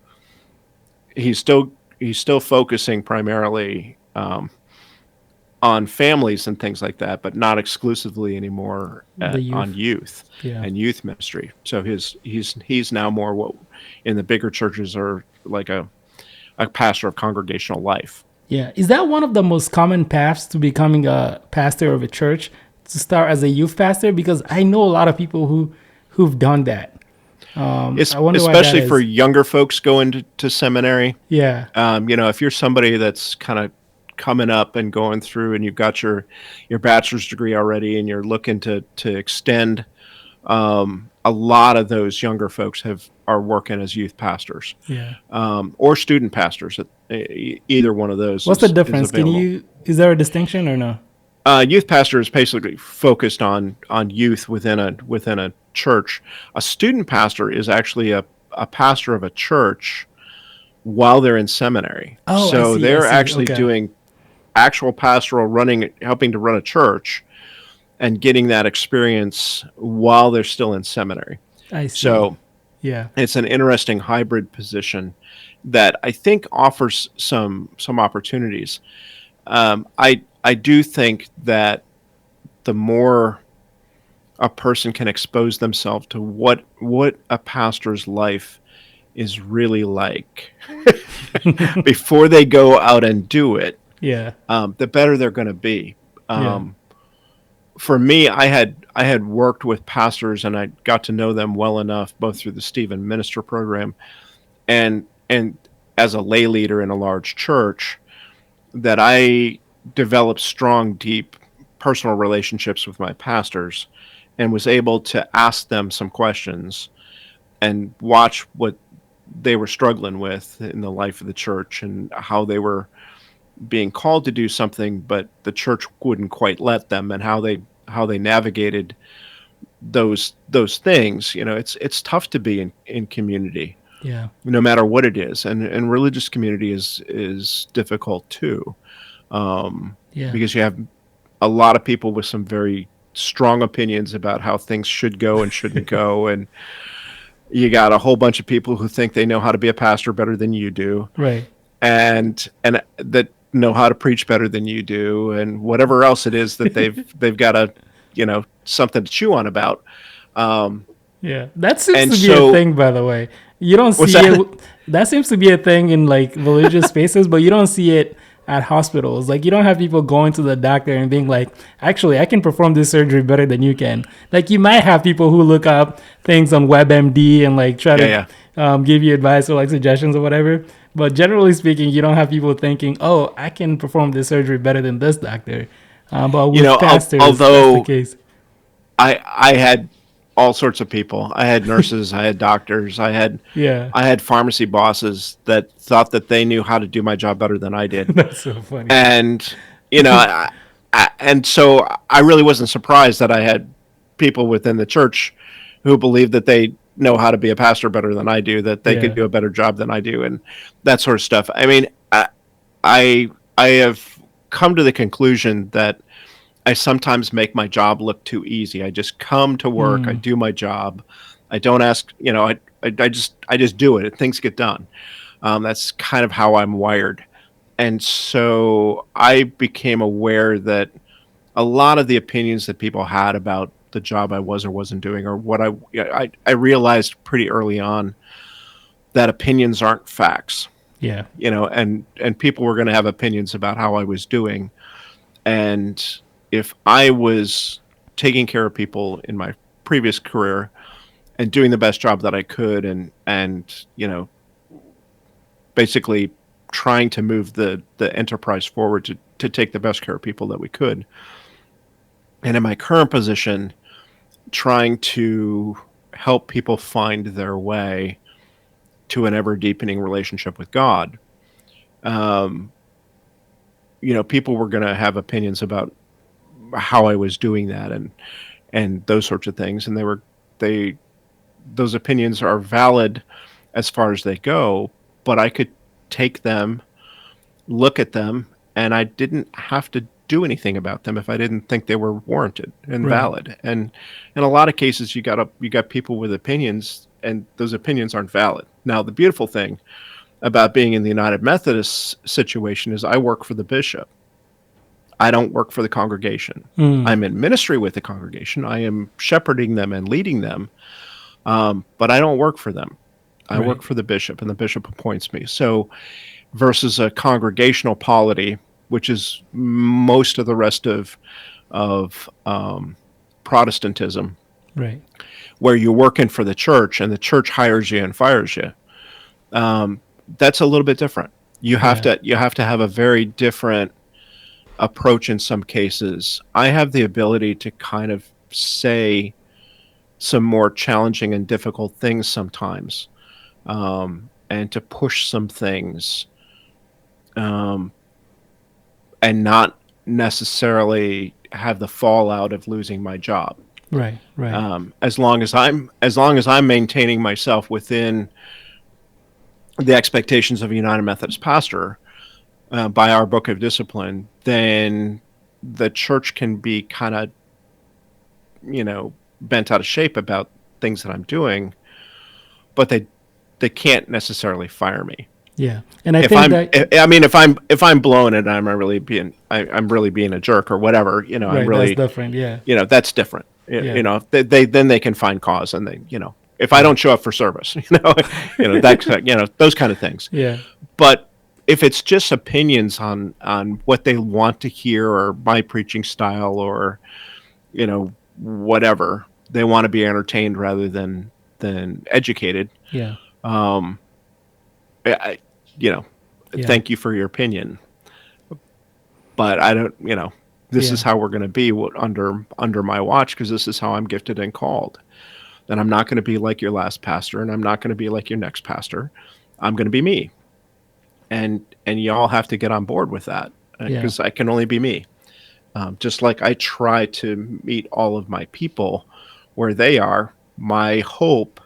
He's still focusing primarily on families and things like that, but not exclusively anymore on youth and youth ministry. So he's now more what in the bigger churches are like a pastor of congregational life. Yeah. Is that one of the most common paths to becoming a pastor of a church, to start as a youth pastor? Because I know a lot of people who've done that. I wonder especially for younger folks going to seminary. Yeah. If you're somebody that's kind of coming up and going through and you've got your bachelor's degree already and you're looking to extend, a lot of those younger folks are working as youth pastors, or student pastors. Either one of those. What's the difference? Is there a distinction or no? Youth pastor is basically focused on youth within a church. A student pastor is actually a pastor of a church while they're in seminary. Oh, So I they're see. actually Okay. doing actual pastoral running, helping to run a church and getting that experience while they're still in seminary. I see. So Yeah. it's an interesting hybrid position that I think offers some opportunities. I do think that the more a person can expose themselves to what a pastor's life is really like before they go out and do it, Yeah. the better they're going to be. Yeah. For me, I had worked with pastors and I got to know them well enough, both through the Stephen Minister program and as a lay leader in a large church, that I developed strong, deep personal relationships with my pastors and was able to ask them some questions and watch what they were struggling with in the life of the church and how they were being called to do something, but the church wouldn't quite let them, and how they navigated those things. It's tough to be in community, Yeah. no matter what it is, and religious community is difficult too, Yeah. because you have a lot of people with some very strong opinions about how things should go and shouldn't go, and you got a whole bunch of people who think they know how to be a pastor better than you do, Right. and that know how to preach better than you do, and whatever else it is that they've got something to chew on about. Yeah. That seems And to be a so, thing, by the way. You don't what's see that? it. That seems to be a thing in like religious spaces, but you don't see it at hospitals. Like you don't have people going to the doctor and being like, actually, I can perform this surgery better than you can. Like you might have people who look up things on WebMD and like try Yeah, to yeah. give you advice or like suggestions or whatever. But generally speaking, you don't have people thinking, oh, I can perform this surgery better than this doctor. But with pastors, that's the Although case. I had all sorts of people. I had nurses, I had doctors, Yeah. I had pharmacy bosses that thought that they knew how to do my job better than I did. That's so funny. And and so I really wasn't surprised that I had people within the church who believed that they know how to be a pastor better than I do, that they could Yeah. do a better job than I do, and that sort of stuff. I mean, I have come to the conclusion that I sometimes make my job look too easy. I just come to work, I Mm, do my job. I don't ask, I just do it. Things get done. That's kind of how I'm wired. And so I became aware that a lot of the opinions that people had about the job I was or wasn't doing, or what I realized pretty early on that opinions aren't facts, yeah. and people were going to have opinions about how I was doing. And if I was taking care of people in my previous career and doing the best job that I could, and basically trying to move the enterprise forward to take the best care of people that we could, and in my current position, trying to help people find their way to an ever deepening relationship with God, um, people were going to have opinions about how I was doing that, and those sorts of things, and they those opinions are valid as far as they go, but I could take them, look at them, and I didn't have to do anything about them if I didn't think they were warranted and Right. valid. And in a lot of cases, you got people with opinions, and those opinions aren't valid. Now, the beautiful thing about being in the United Methodist situation is I work for the bishop. I don't work for the congregation. Mm, I'm in ministry with the congregation. I am shepherding them and leading them, but I don't work for them. I right. work for the bishop, and the bishop appoints me. So, versus a congregational polity, which is most of the rest of Protestantism, Right. where you're working for the church and the church hires you and fires you. Um, that's a little bit different. Yeah. You have to have a very different approach in some cases. I have the ability to kind of say some more challenging and difficult things sometimes, and to push some things, um, and not necessarily have the fallout of losing my job. Right. Right. As long as I'm maintaining myself within the expectations of a United Methodist pastor by our book of discipline, then the church can be kind of, bent out of shape about things that I'm doing, but they can't necessarily fire me. Yeah, and I think if I'm blowing it, I'm really being a jerk or whatever. right, I'm really that's different. Yeah, that's different. Yeah. They can find cause, and if I don't show up for service, that those kind of things. Yeah. But if it's just opinions on what they want to hear or my preaching style or whatever, they want to be entertained rather than educated. Yeah. Thank you for your opinion, but I don't. This is how we're going to be under my watch, because this is how I'm gifted and called. And I'm not going to be like your last pastor, and I'm not going to be like your next pastor. I'm going to be me. And y'all have to get on board with that, because I can only be me. Just like I try to meet all of my people where they are, my hope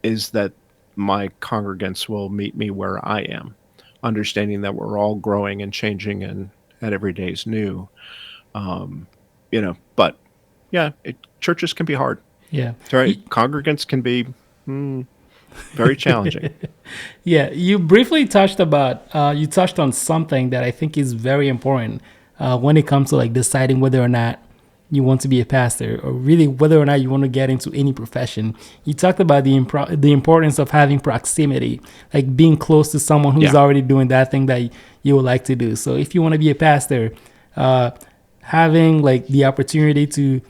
is that my congregants will meet me where I am, understanding that we're all growing and changing, and that every day is new. But churches can be hard. Yeah. That's right. Congregants can be very challenging. Yeah. You briefly touched on something that I think is very important when it comes to like deciding whether or not you want to be a pastor, or really whether or not you want to get into any profession. You talked about the importance of having proximity, like being close to someone who's already doing that thing that you would like to do. So if you want to be a pastor, having like the opportunity to,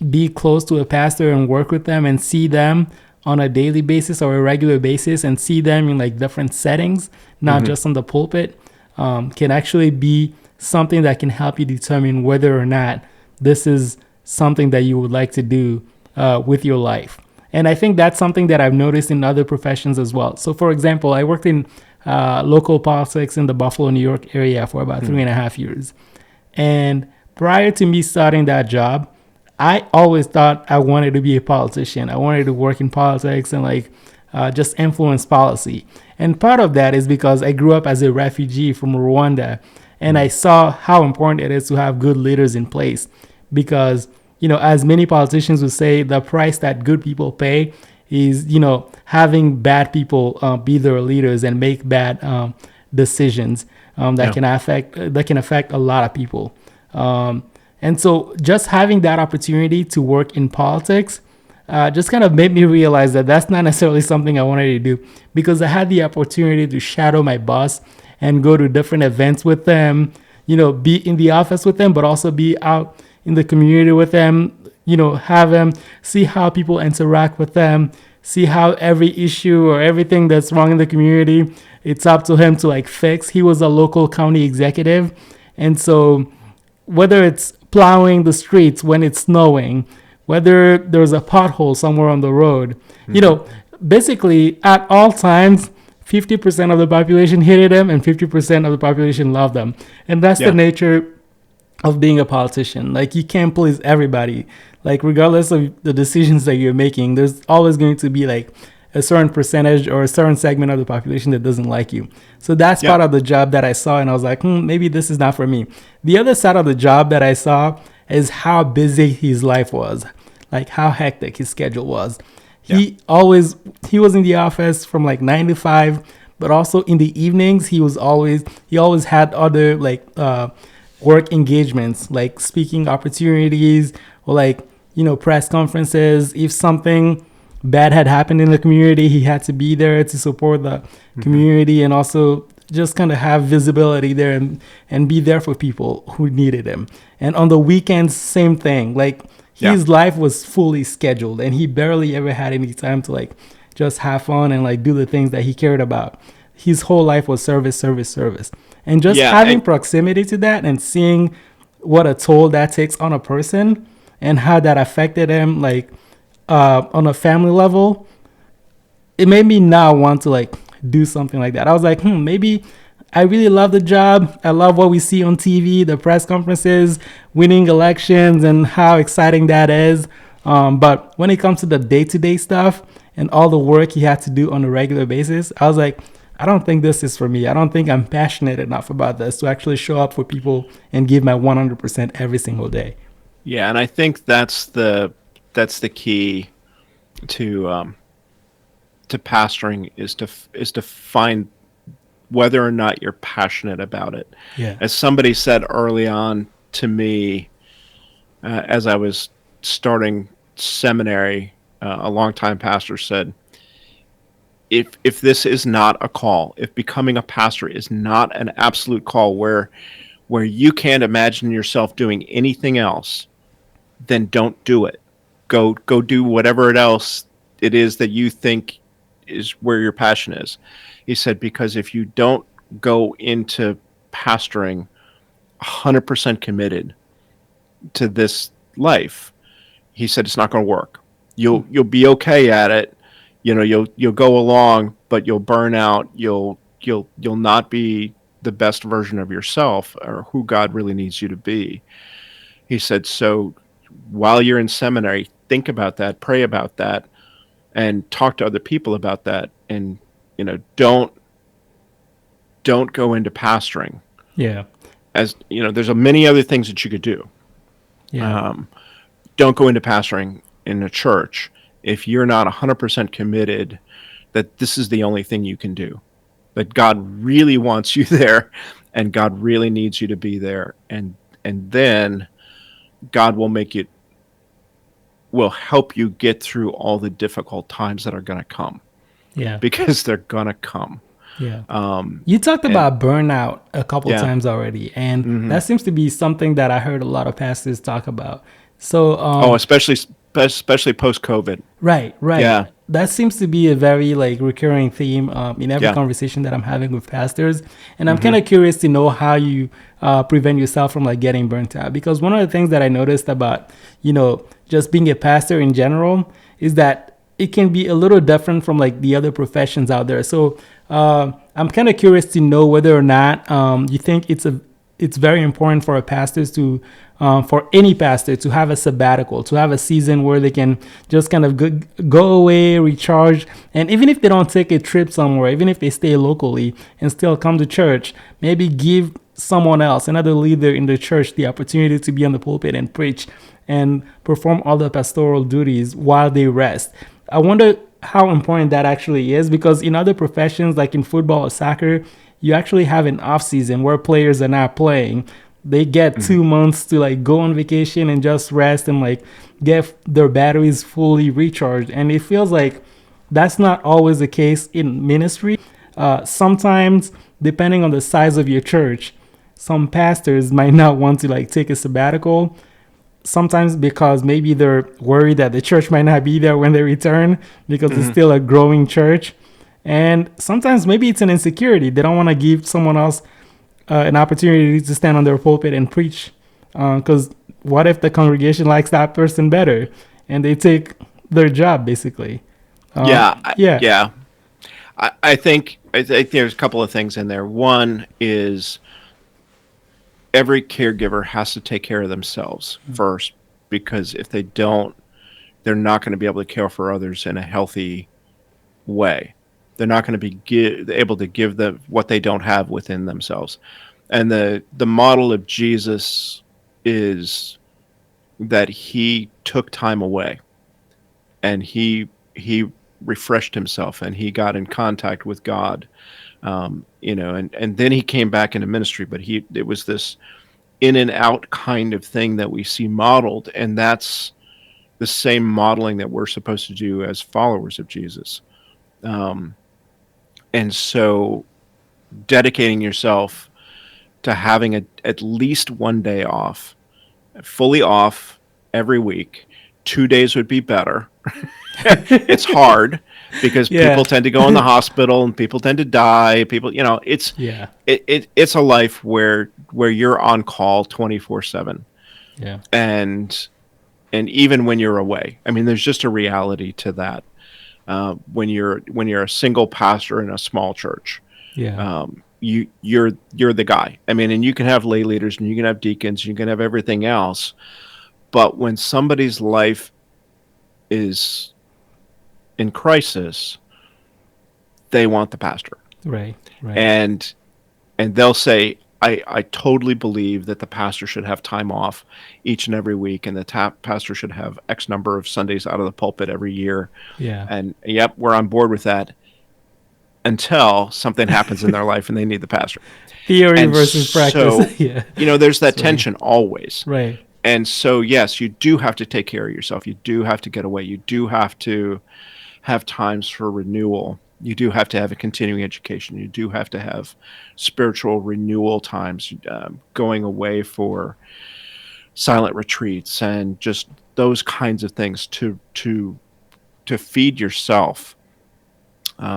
be close to a pastor and work with them and see them on a daily basis or a regular basis, and see them in like different settings, not just on the pulpit, can actually be something that can help you determine whether or not this is something that you would like to do with your life. And I think that's something that I've noticed in other professions as well. So for example, I worked in local politics in the Buffalo, New York area for about 3.5 years. And prior to me starting that job, I always thought I wanted to be a politician. I wanted to work in politics and just influence policy. And part of that is because I grew up as a refugee from Rwanda. And I saw how important it is to have good leaders in place, because, as many politicians would say, the price that good people pay is, having bad people be their leaders and make bad decisions that can affect a lot of people. And so just having that opportunity to work in politics just kind of made me realize that that's not necessarily something I wanted to do, because I had the opportunity to shadow my boss and go to different events with them, be in the office with them, but also be out in the community with them, have them see how people interact with them, see how every issue or everything that's wrong in the community, it's up to him to fix. He was a local county executive. And so whether it's plowing the streets when it's snowing, whether there's a pothole somewhere on the road, basically at all times, 50% of the population hated him and 50% of the population loved him. And that's the nature of being a politician. You can't please everybody. Regardless of the decisions that you're making, there's always going to be a certain percentage or a certain segment of the population that doesn't like you. So that's part of the job that I saw, and I was like, maybe this is not for me. The other side of the job that I saw is how busy his life was, how hectic his schedule was. He was in the office from 9 to 5, but also in the evenings he always had other work engagements, like speaking opportunities or press conferences. If something bad had happened in the community, he had to be there to support the community, and also just kind of have visibility there and be there for people who needed him. And on the weekends, same thing. His life was fully scheduled, and he barely ever had any time to just have fun and do the things that he cared about. His whole life was service. And just having proximity to that and seeing what a toll that takes on a person and how that affected him on a family level, it made me now want to do something like that. I was like, maybe I really love the job. I love what we see on TV, the press conferences, winning elections, and how exciting that is. But when it comes to the day-to-day stuff, and all the work he had to do on a regular basis, I was like, I don't think this is for me. I don't think I'm passionate enough about this to actually show up for people and give my 100% every single day. Yeah, and I think that's the key to pastoring is to find whether or not you're passionate about it. Yeah. As somebody said early on to me, as I was starting seminary, a longtime pastor said, if this is not a call, if becoming a pastor is not an absolute call where you can't imagine yourself doing anything else, then don't do it. Go do whatever else it is that you think is where your passion is. He said, because if you don't go into pastoring 100% committed to this life, he said it's not going to work. You'll be okay at it, you'll go along, but you'll burn out. You'll not be the best version of yourself or who God really needs you to be. He said, so while you're in seminary, think about that, pray about that, and talk to other people about that, and don't go into pastoring. Yeah. As there's many other things that you could do. Yeah. Don't go into pastoring in a church if you're not 100% committed that this is the only thing you can do. That God really wants you there, and God really needs you to be there, and then God will help you get through all the difficult times that are going to come. Yeah. Because they're going to come. Yeah. You talked about burnout a couple Yeah. times already, and that seems to be something that I heard a lot of pastors talk about. So, especially post-COVID. right. Yeah. That seems to be a very recurring theme in every Yeah. conversation that I'm having with pastors, and I'm kind of curious to know how you prevent yourself from getting burnt out. Because one of the things that I noticed about just being a pastor in general is that it can be a little different from the other professions out there. So I'm kind of curious to know whether or not you think it's very important for for any pastor to have a sabbatical, to have a season where they can just kind of go away, recharge, and even if they don't take a trip somewhere, even if they stay locally and still come to church, maybe give someone else, another leader in the church, the opportunity to be on the pulpit and preach and perform all the pastoral duties while they rest. I wonder how important that actually is, because in other professions, like in football or soccer, you actually have an off season where players are not playing. They get 2 months to go on vacation and just rest and get their batteries fully recharged. And it feels like that's not always the case in ministry. Sometimes, depending on the size of your church, some pastors might not want to take a sabbatical. Sometimes because maybe they're worried that the church might not be there when they return because it's still a growing church. And sometimes maybe it's an insecurity. They don't want to give someone else an opportunity to stand on their pulpit and preach. Because what if the congregation likes that person better and they take their job, basically? Yeah. I think there's a couple of things in there. One is every caregiver has to take care of themselves first, because if they don't, they're not going to be able to care for others in a healthy way. They're not going to be able to give them what they don't have within themselves. And the model of Jesus is that he took time away, and he refreshed himself, and he got in contact with God, and then he came back into ministry. But it was this in and out kind of thing that we see modeled, and that's the same modeling that we're supposed to do as followers of Jesus. And so dedicating yourself to having at least one day off, fully off every week. 2 days would be better. It's hard because people tend to go in the hospital and people tend to die. It's a life where you're on call 24/7. Yeah. And even when you're away, I mean, there's just a reality to that. When you're a single pastor in a small church, you're the guy. I mean, and you can have lay leaders and you can have deacons, you can have everything else, but when somebody's life is in crisis, they want the pastor. Right. Right. And they'll say, I totally believe that the pastor should have time off each and every week, and the pastor should have X number of Sundays out of the pulpit every year. Yeah. And yep, we're on board with that until something happens in their life and they need the pastor. Theory And versus so, practice. Yeah. there's that That's right. tension always. Right. And so, yes, you do have to take care of yourself. You do have to get away. You do have to have times for renewal. You do have to have a continuing education. You do have to have spiritual renewal times, going away for silent retreats and just those kinds of things to feed yourself.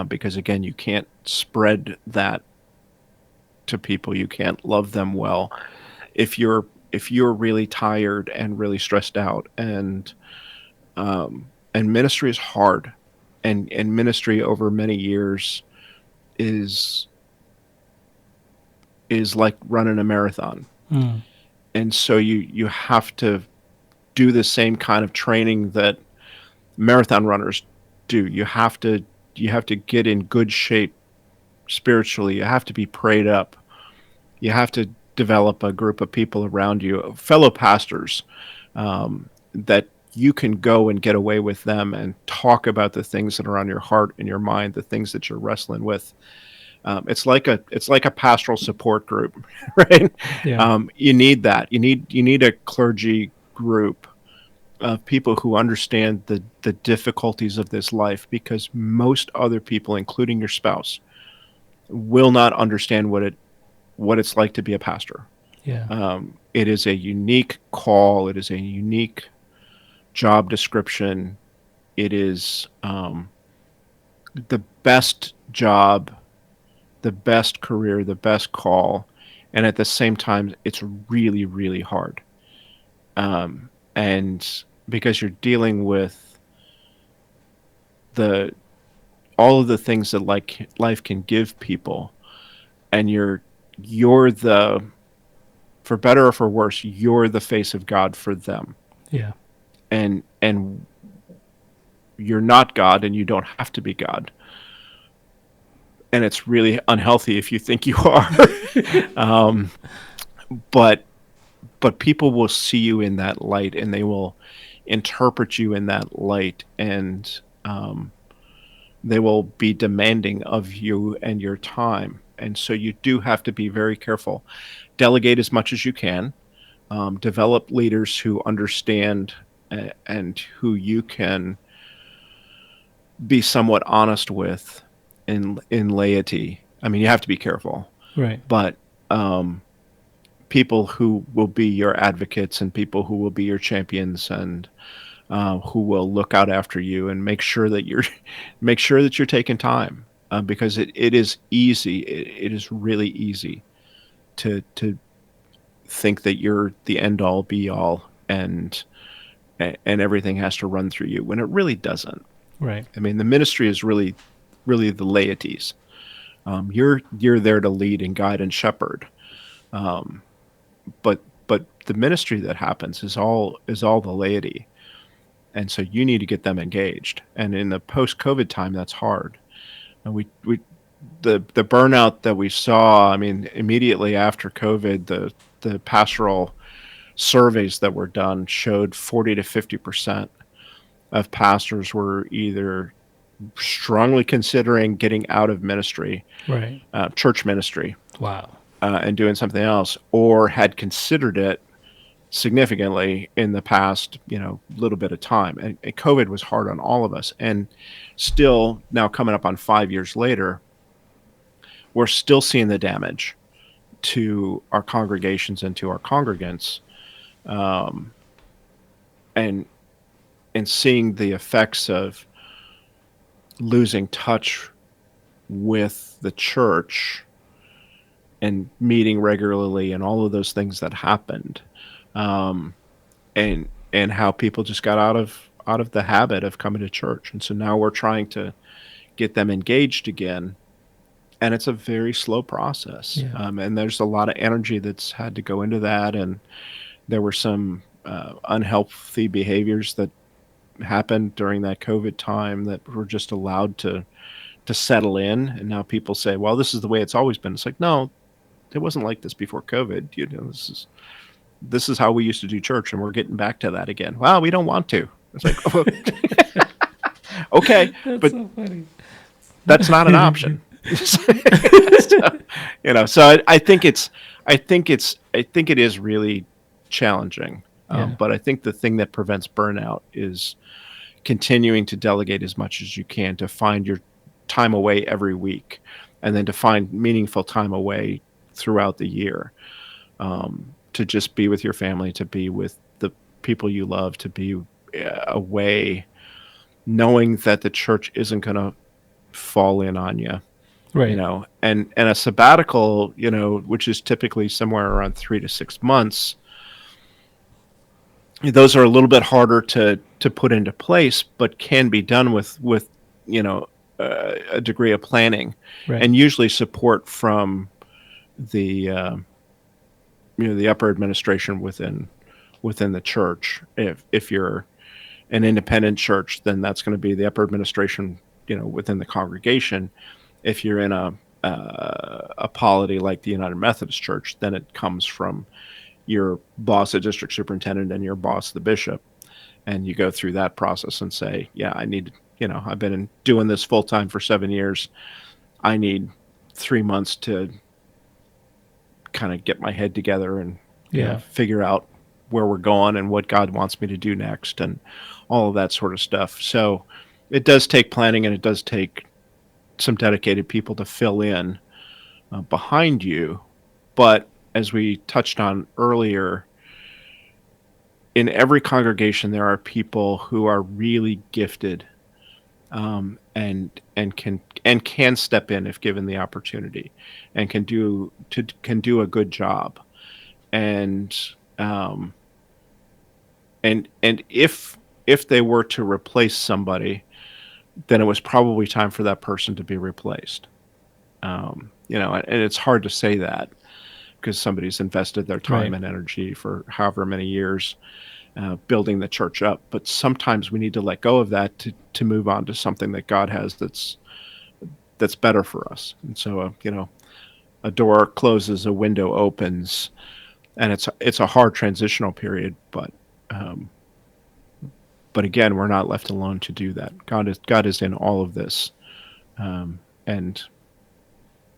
Because again, you can't spread that to people. You can't love them well if you're really tired and really stressed out. And ministry is hard. And ministry over many years is like running a marathon. Mm. And so you have to do the same kind of training that marathon runners do. You have to get in good shape spiritually. You have to be prayed up. You have to develop a group of people around you, fellow pastors, that you can go and get away with them and talk about the things that are on your heart and your mind, the things that you're wrestling with. It's like a pastoral support group, right? Yeah. You need that. You need a clergy group of people who understand the difficulties of this life, because most other people, including your spouse, will not understand what it's like to be a pastor. Yeah. It is a unique call. It is a unique job description. It is the best job, the best career, the best call, and at the same time, it's really, really hard. And because you're dealing with all of the things that life can give people, and you're the, for better or for worse, you're the face of God for them. Yeah. And you're not God, and you don't have to be God. And it's really unhealthy if you think you are. But people will see you in that light, and they will interpret you in that light, and they will be demanding of you and your time. And so you do have to be very careful. Delegate as much as you can. Develop leaders who understand and who you can be somewhat honest with in laity. I mean, you have to be careful. Right. But people who will be your advocates and people who will be your champions and who will look out after you and make sure that you're taking time, because it is easy. It is really easy to think that you're the end all be all and everything has to run through you, when it really doesn't. Right. I mean, the ministry is really the laity's. You're there to lead and guide and shepherd. But the ministry that happens is all the laity. And so you need to get them engaged. And in the post-COVID time, that's hard. And the burnout that we saw, I mean, immediately after COVID, the pastoral surveys that were done showed 40 to 50% of pastors were either strongly considering getting out of ministry, Right. church ministry, Wow. and doing something else, or had considered it significantly in the past, little bit of time. And COVID was hard on all of us. And still, now coming up on 5 years later, we're still seeing the damage to our congregations and to our congregants, and seeing the effects of losing touch with the church and meeting regularly and all of those things that happened, and how people just got out of the habit of coming to church. And so now we're trying to get them engaged again, and it's a very slow process. Yeah. And there's a lot of energy that's had to go into that, and there were some unhealthy behaviors that happened during that COVID time that we're just allowed to settle in. And now people say, well, this is the way it's always been. It's like, no, it wasn't like this before COVID. This is how we used to do church, and we're getting back to that again. Well, we don't want to. It's like, oh, okay, That's but so funny. that's not an option. So, so I think it is really challenging. Yeah. But I think the thing that prevents burnout is continuing to delegate as much as you can, to find your time away every week, and then to find meaningful time away throughout the year, to just be with your family, to be with the people you love, to be away, knowing that the church isn't going to fall in on you. Right. And a sabbatical, which is typically somewhere around 3 to 6 months, those are a little bit harder to put into place, but can be done with a degree of planning, Right. and usually support from the the upper administration within the church. If you're an independent church, then that's going to be the upper administration, within the congregation. If you're in a polity like the United Methodist Church, then it comes from your boss, the district superintendent, and your boss, the bishop. And you go through that process and say, yeah, I need, I've been doing this full time for 7 years. I need 3 months to kind of get my head together and figure out where we're going and what God wants me to do next, and all of that sort of stuff. So it does take planning, and it does take some dedicated people to fill in behind you. But as we touched on earlier, in every congregation there are people who are really gifted, and can step in if given the opportunity, and can do a good job. And if they were to replace somebody, then it was probably time for that person to be replaced. And it's hard to say that, because somebody's invested their time and energy for however many years building the church up. But sometimes we need to let go of that to move on to something that God has that's better for us. And so, a door closes, a window opens, and it's a hard transitional period. But again, we're not left alone to do that. God is in all of this, and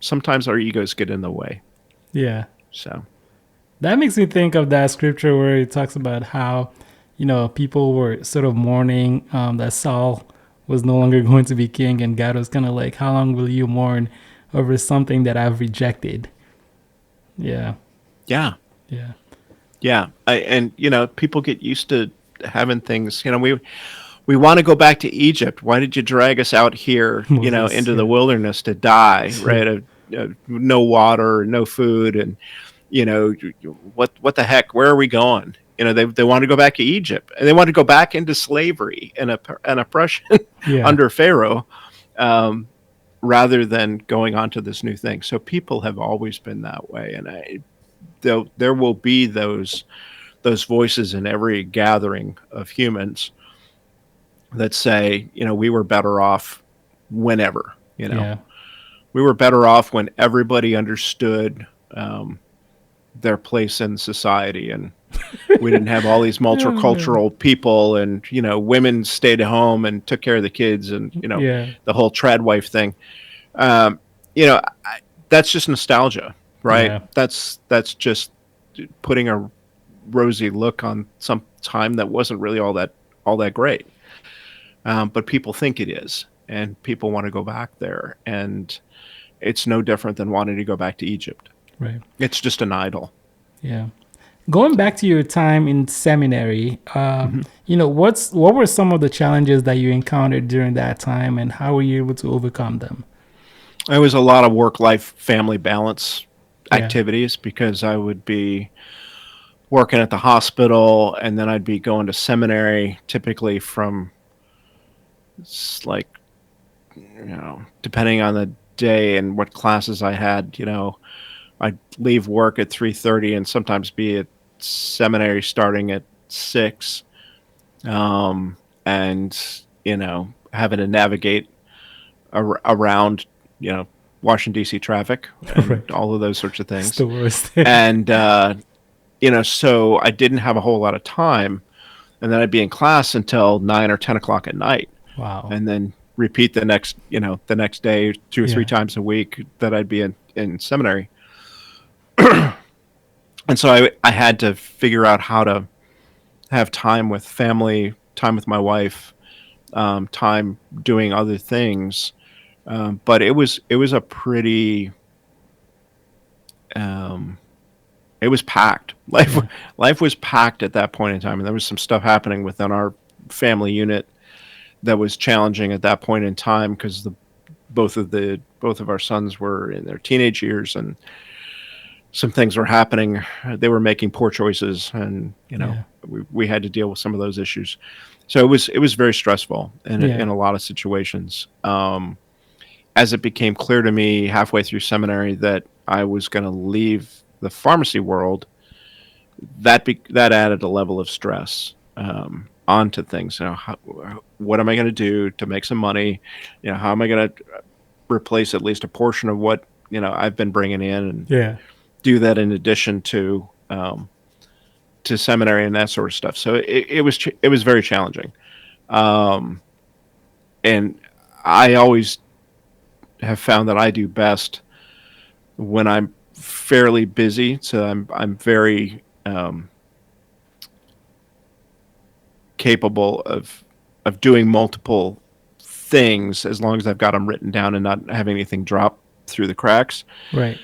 sometimes our egos get in the way. Yeah. So that makes me think of that scripture where it talks about how, people were sort of mourning that Saul was no longer going to be king, and God was kind of like, how long will you mourn over something that I've rejected? Yeah. Yeah. Yeah. Yeah. People get used to having things, we want to go back to Egypt. Why did you drag us out here, into the wilderness to die, right? No water, no food. And, what the heck, where are we going? They want to go back to Egypt, and they want to go back into slavery and oppression under Pharaoh, rather than going on to this new thing. So people have always been that way. And there will be those voices in every gathering of humans that say, we were better off whenever, we were better off when everybody understood their place in society, and we didn't have all these multicultural people, and women stayed at home and took care of the kids, and the whole trad wife thing. That's just nostalgia, right? Yeah. That's just putting a rosy look on some time that wasn't really all that great. But people think it is, and people want to go back there, and it's no different than wanting to go back to Egypt. Right. It's just an idol. Yeah. Going back to your time in seminary, what were some of the challenges that you encountered during that time, and how were you able to overcome them? It was a lot of work-life, family balance activities, because I would be working at the hospital, and then I'd be going to seminary, typically from, depending on the day and what classes I had, I'd leave work at 3:30 and sometimes be at seminary starting at 6. And and having to navigate around Washington D.C. traffic and Right. all of those sorts of It's things. the worst. And so I didn't have a whole lot of time, and then I'd be in class until 9 or 10 o'clock at night, Wow. and then repeat the next day 2 or 3 Yeah. times a week that I'd be in seminary. And so I had to figure out how to have time with family, time with my wife, time doing other things. But it was a pretty it was packed. Life Yeah. life was packed at that point in time, and there was some stuff happening within our family unit that was challenging at that point in time because both of our sons were in their teenage years, and some things were happening. They were making poor choices, and Yeah. we had to deal with some of those issues. So it was very stressful Yeah. in a lot of situations. As it became clear to me halfway through seminary that I was going to leave the pharmacy world, that added a level of stress onto things. What am I going to do to make some money? How am I going to replace at least a portion of what I've been bringing in, and Yeah. do that in addition to seminary and that sort of stuff. So it was very challenging, and I always have found that I do best when I'm fairly busy. So I'm very capable of doing multiple things as long as I've got them written down and not having anything drop through the cracks. Right.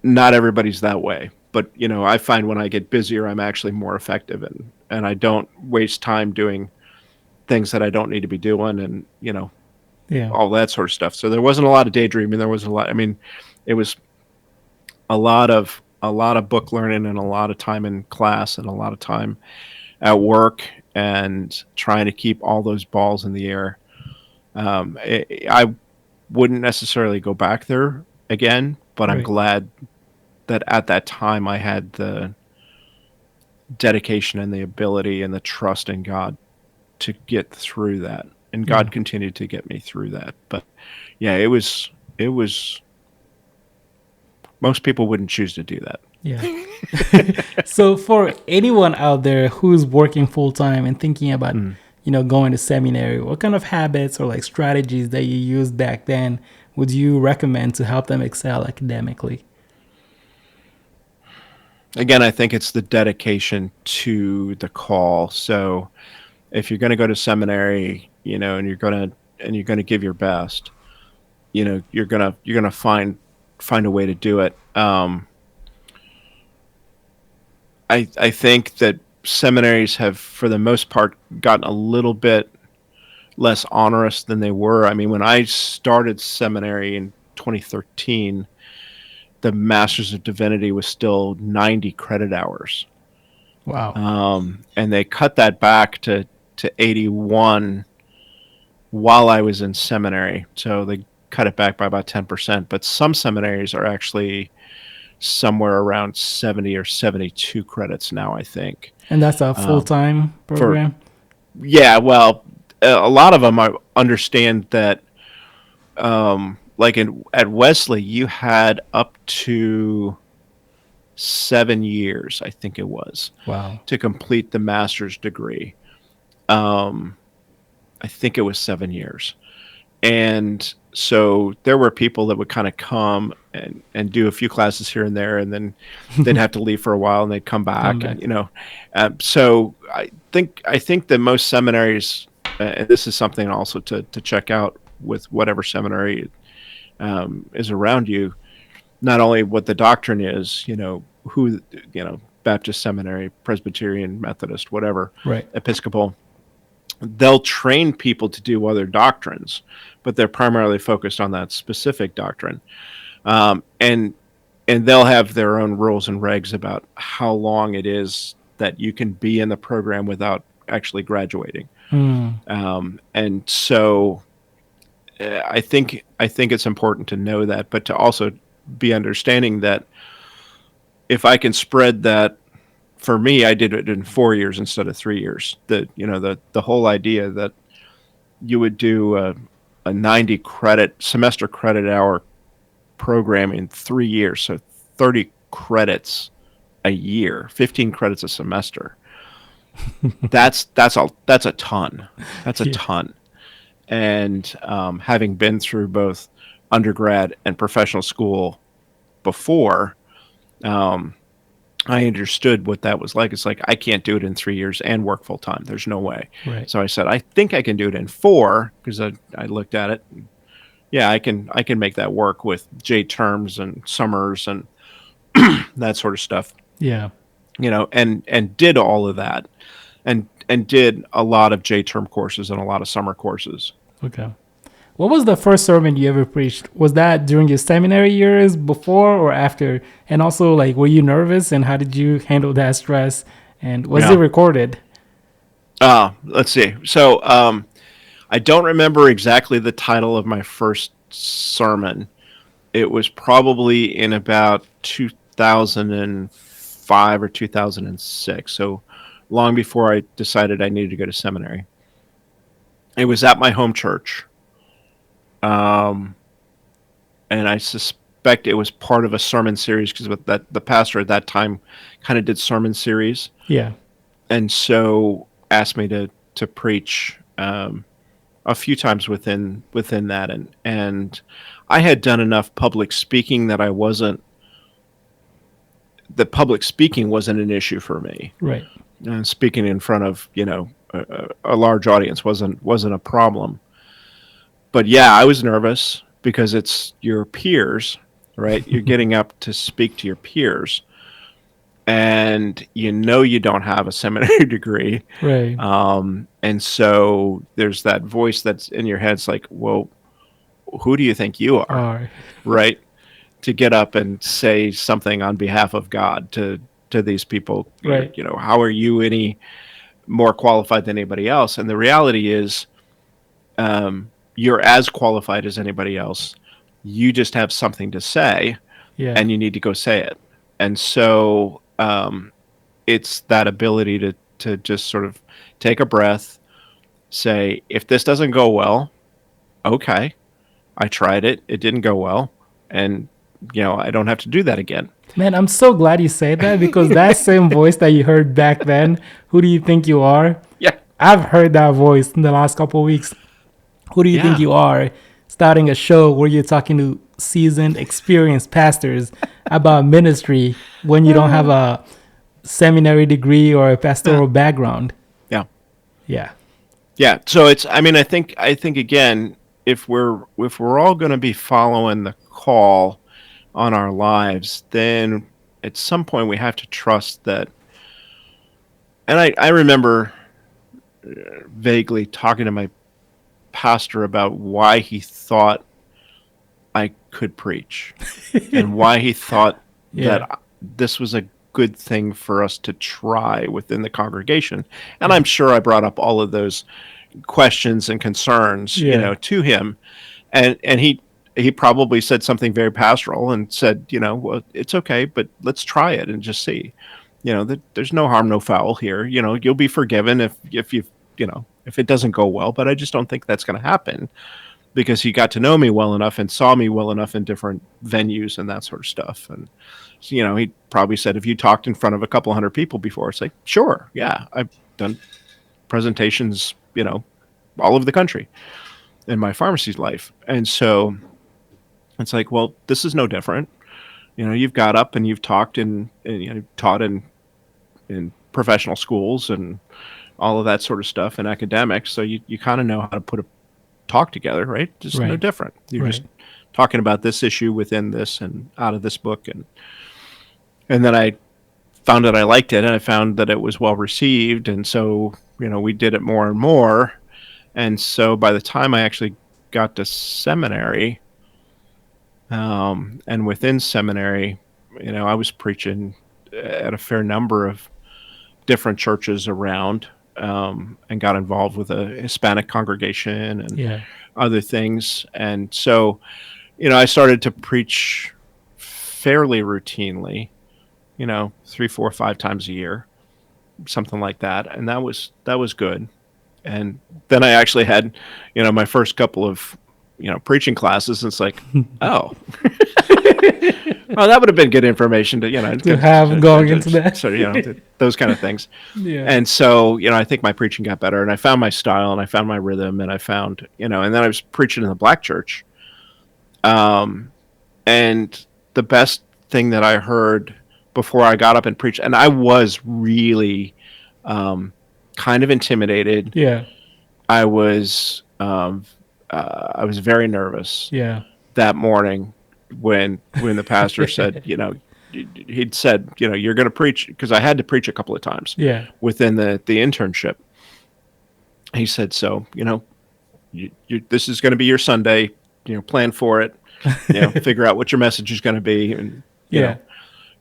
Not everybody's that way, but I find when I get busier, I'm actually more effective, and I don't waste time doing things that I don't need to be doing, and Yeah. all that sort of stuff. So there wasn't a lot of daydreaming. There was a lot. I mean, it was a lot of book learning, and a lot of time in class, and a lot of time at work, and trying to keep all those balls in the air. I wouldn't necessarily go back there again, but I'm Right. glad that at that time I had the dedication and the ability and the trust in God to get through that. And Yeah. God continued to get me through that. But yeah, it was most people wouldn't choose to do that. Yeah. So for anyone out there who's working full time and thinking about, Mm. going to seminary, what kind of habits or like strategies that you used back then would you recommend to help them excel academically? Again, I think it's the dedication to the call. So if you're going to go to seminary, and you're going to give your best, you're going to find a way to do it. I think that seminaries have, for the most part, gotten a little bit less onerous than they were. I mean, when I started seminary in 2013, the Master's of Divinity was still 90 credit hours. Wow. And they cut that back to 81 while I was in seminary. So they cut it back by about 10%. But some seminaries are actually somewhere around 70 or 72 credits now, I think. And that's a full time For program? Yeah, well, a lot of them I understand that, like at Wesley, you had up to 7 years, I think it was, Wow. to complete the master's degree. Um, I think it was 7 years. And so there were people that would kind of come and do a few classes here and there, and then they'd have to leave for a while, and they'd come Come back, back. and so I think that most seminaries, and this is something also to check out with whatever seminary is around you, not only what the doctrine is, who, Baptist seminary, Presbyterian, Methodist, whatever, Right. Episcopal, they'll train people to do other doctrines, but they're primarily focused on that specific doctrine. And they'll have their own rules and regs about how long it is that you can be in the program without actually graduating. Mm. And so I think it's important to know that, but to also be understanding that if I can spread that for me, I did it in 4 years instead of 3 years. The whole idea that you would do a 90 credit semester credit hour program in 3 years, so 30 credits a year, 15 credits a semester. That's a ton. That's a Yeah. ton. And having been through both undergrad and professional school before, um, I understood what that was like. It's like, I can't do it in 3 years and work full time. There's no way. Right. So I said, I think I can do it in 4, because I looked at it. And, yeah, I can make that work with J terms and summers and that sort of stuff. Yeah. And did all of that, and did a lot of J term courses and a lot of summer courses. Okay. What was the first sermon you ever preached? Was that during your seminary years, before or after? And also, like, were you nervous, and how did you handle that stress? And was it recorded? Let's see. So I don't remember exactly the title of my first sermon. It was probably in about 2005 or 2006. So long before I decided I needed to go to seminary. It was at my home church. And I suspect it was part of a sermon series, because the pastor at that time kind of did sermon series. Yeah. And so asked me to preach a few times within that, and I had done enough public speaking that public speaking wasn't an issue for me. Right. And speaking in front of a large audience wasn't a problem. But yeah, I was nervous because it's your peers, right? You're getting up to speak to your peers, and you don't have a seminary degree. Right. And so there's that voice that's in your head. It's like, well, who do you think you are? Right? To get up and say something on behalf of God to these people. Right. How are you any more qualified than anybody else? And the reality is, you're as qualified as anybody else. You just have something to say, Yeah. and you need to go say it. And so it's that ability to just sort of take a breath, say, if this doesn't go well, okay, I tried it, it didn't go well, and I don't have to do that again. Man, I'm so glad you said that, because that same voice that you heard back then, who do you think you are? Yeah. I've heard that voice in the last couple of weeks. Who do you think you are? Starting a show where you're talking to seasoned, experienced pastors about ministry when you don't have a seminary degree or a pastoral background. Yeah. Yeah. Yeah. So I think again, if we're all going to be following the call on our lives, then at some point we have to trust that. And I remember vaguely talking to my pastor about why he thought I could preach and why he thought that this was a good thing for us to try within the congregation. And I'm sure I brought up all of those questions and concerns, to him. And he probably said something very pastoral and said, well, it's okay, but let's try it and just see. There's no harm, no foul here. You'll be forgiven if it doesn't go well, but I just don't think that's going to happen, because he got to know me well enough and saw me well enough in different venues and that sort of stuff. And he probably said, if you talked in front of a couple hundred people before, it's like, sure, yeah, I've done presentations, all over the country in my pharmacy life. And so it's like, well, this is no different. You've got up and you've talked and taught in professional schools and all of that sort of stuff in academics. So you kind of know how to put a talk together, right? Just no different. You're just talking about this issue within this and out of this book. And then I found that I liked it, and I found that it was well received. And so, we did it more and more. And so by the time I actually got to seminary, and within seminary, I was preaching at a fair number of different churches around, and got involved with a Hispanic congregation and other things. And so, I started to preach fairly routinely, 3, 4, 5 times a year. something like that, and that was good. And then I actually had, my first couple of, preaching classes. And it's like, oh, oh, that would have been good information to, To have going into that. So, those kind of things. Yeah. And so, I think my preaching got better, and I found my style, and I found my rhythm, and I found, and then I was preaching in the black church. And the best thing that I heard before I got up and preached, and I was really, kind of intimidated. Yeah. I was very nervous. Yeah. That morning when the pastor said, he'd said, you're going to preach, because I had to preach a couple of times. Yeah. Within the internship. He said, so, this is going to be your Sunday, plan for it, figure out what your message is going to be, and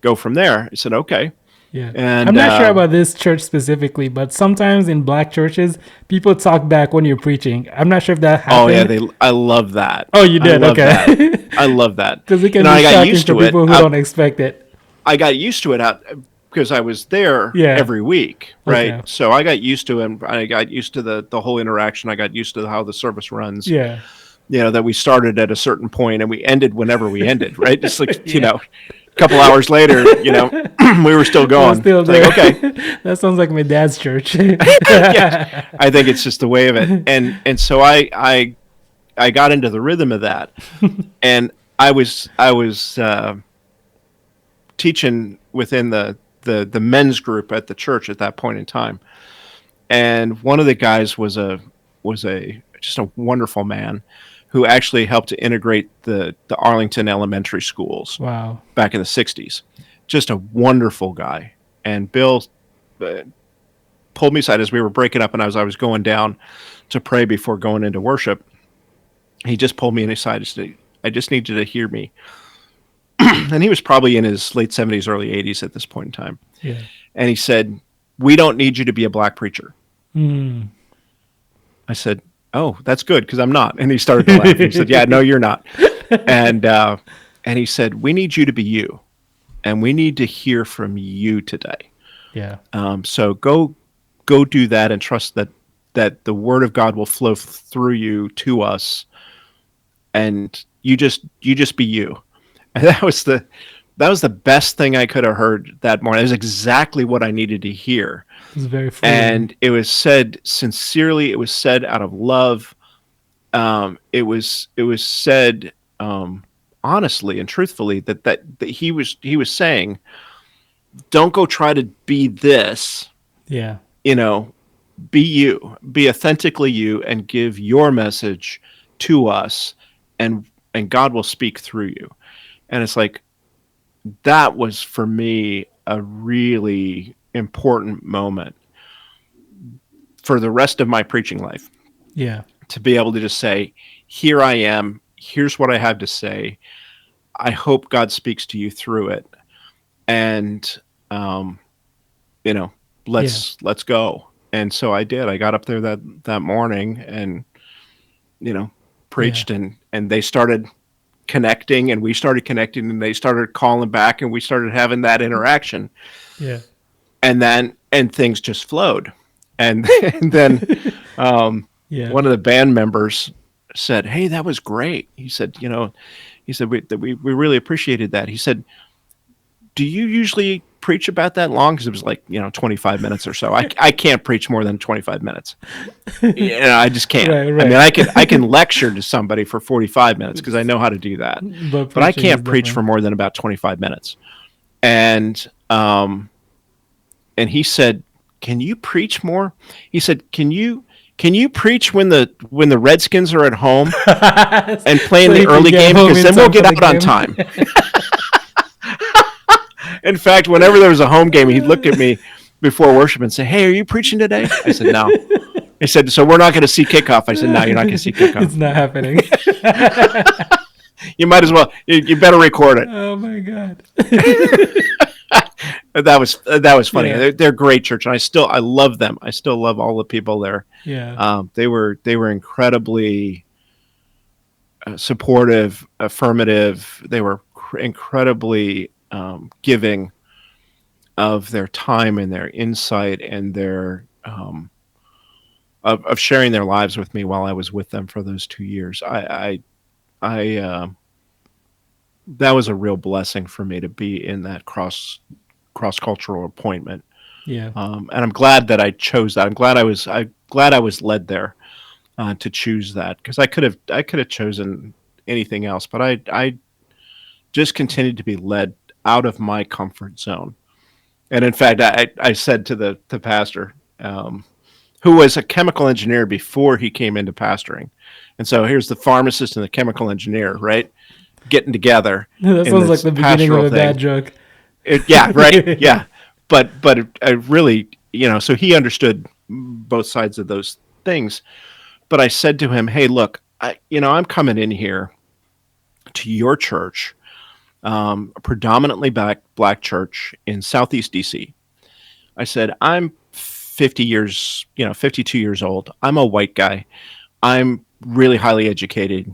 go from there. I said, okay. Yeah. And I'm not sure about this church specifically, but sometimes in black churches, people talk back when you're preaching. I'm not sure if that happened. Oh yeah, I love that. Oh, you did? Okay. That. I love that. Because it can be shocking for people who don't expect it. I got used to it because I was there every week, right? Okay. So I got used to it. I got used to the whole interaction. I got used to how the service runs. Yeah. That we started at a certain point and we ended whenever we ended, right? Just like, a couple hours later, we were still going. Still there. Like, okay. That sounds like my dad's church. Yeah. I think it's just the way of it. And so I got into the rhythm of that. And I was teaching within the men's group at the church at that point in time. And one of the guys was just a wonderful man who actually helped to integrate the Arlington elementary schools. Wow. Back in the 60s. Just a wonderful guy. And Bill pulled me aside as we were breaking up, and as I was going down to pray before going into worship. He just pulled me aside and said, I just need you to hear me. And he was probably in his late 70s, early 80s at this point in time. Yeah. And he said, we don't need you to be a black preacher. Mm. I said, oh, that's good, because I'm not. And he started to laugh. He said, yeah, no, you're not. And he said, we need you to be you, and we need to hear from you today. Yeah. So go do that, and trust that the word of God will flow through you to us, and you just be you. And that was the best thing I could have heard that morning. It was exactly what I needed to hear. It was very freeing. And it was said sincerely. It was said out of love. It was said honestly and truthfully that he was saying, don't go try to be this. Yeah. Be you. Be authentically you, and give your message to us, and God will speak through you. And it's like, that was for me a really important moment for the rest of my preaching life. Yeah. To be able to just say, here I am, here's what I have to say. I hope God speaks to you through it. And, let's go. And so I did. I got up there that morning and, preached, and they started connecting, and we started connecting, and they started calling back, and we started having that interaction. Yeah. And things just flowed. And then one of the band members said, hey, that was great. He said, we really appreciated that. He said, do you usually preach about that long? Because it was like 25 minutes or so. I can't preach more than 25 minutes. I just can't. Right. I mean, I can lecture to somebody for 45 minutes because I know how to do that, but I can't preach for more than about 25 minutes. And he said, can you preach more? He said, can you preach when the Redskins are at home and playing the early game, because then we'll get out on time. In fact, whenever there was a home game, he'd look at me before worship and say, hey, are you preaching today? I said, no. He said, so we're not going to see kickoff. I said, no, you're not going to see kickoff. It's not happening. You might as well. You better record it. Oh, my God. That was funny. Yeah. They're great church, and I love them. I still love all the people there. Yeah. They were incredibly supportive, affirmative. They were incredibly giving. of their time and their insight and their of sharing their lives with me while I was with them for those 2 years. I that was a real blessing for me to be in that cross cultural appointment. Yeah. And I'm glad that I chose that. I'm glad I was led there to choose that, because I could have chosen anything else, but I just continued to be led out of my comfort zone. And in fact, I said to the pastor, who was a chemical engineer before he came into pastoring, and so here's the pharmacist and the chemical engineer, right, getting together That in sounds like this the beginning of pastoral a bad thing. joke. Yeah, right, yeah, but I really, so he understood both sides of those things. But I said to him, "Hey, look, I'm coming in here to your church, a predominantly black church in Southeast DC. I said, I'm 50 years, 52 years old. I'm a white guy. I'm really highly educated.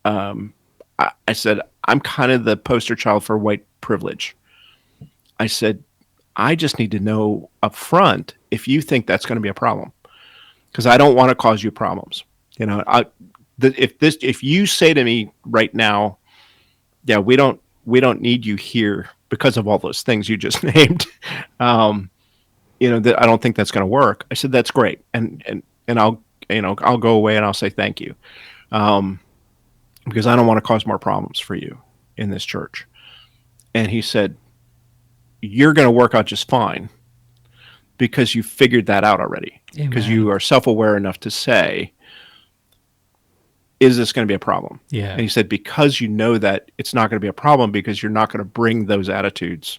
I said, I'm kind of the poster child for white privilege. I said, I just need to know up front if you think that's going to be a problem, because I don't want to cause you problems. You know, I, if you say to me right now, yeah, we don't need you here because of all those things you just named. Um, that I don't think that's going to work. I said, that's great, and I'll go away and I'll say thank you, um, because I don't want to cause more problems for you in this church. And he said, you're going to work out just fine because you figured that out already, because Amen. you are self-aware enough to say, is this going to be a problem? Yeah. And he said, because you know that it's not going to be a problem, because you're not going to bring those attitudes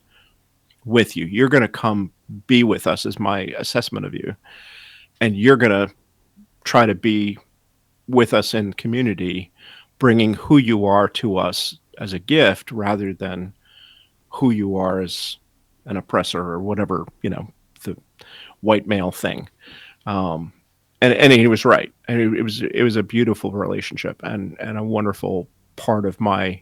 with you. You're going to come be with us, is my assessment of you. And you're going to try to be with us in community, bringing who you are to us as a gift rather than who you are as an oppressor or whatever, the white male thing. Um, and he was right. And it was a beautiful relationship and a wonderful part of my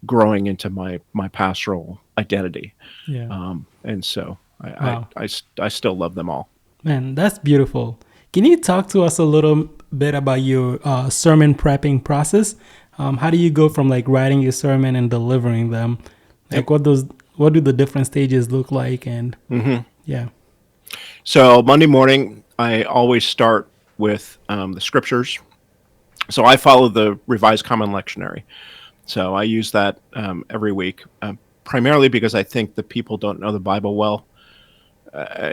growing into my pastoral identity. Yeah. And so Wow. I still love them all. Man, that's beautiful. Can you talk to us a little bit about your sermon prepping process? How do you go from like writing your sermon and delivering them? Like Yep. what do the different stages look like? And yeah. So Monday morning, I always start with the scriptures. So I follow the Revised Common Lectionary. So I use that every week, primarily because I think the people don't know the Bible well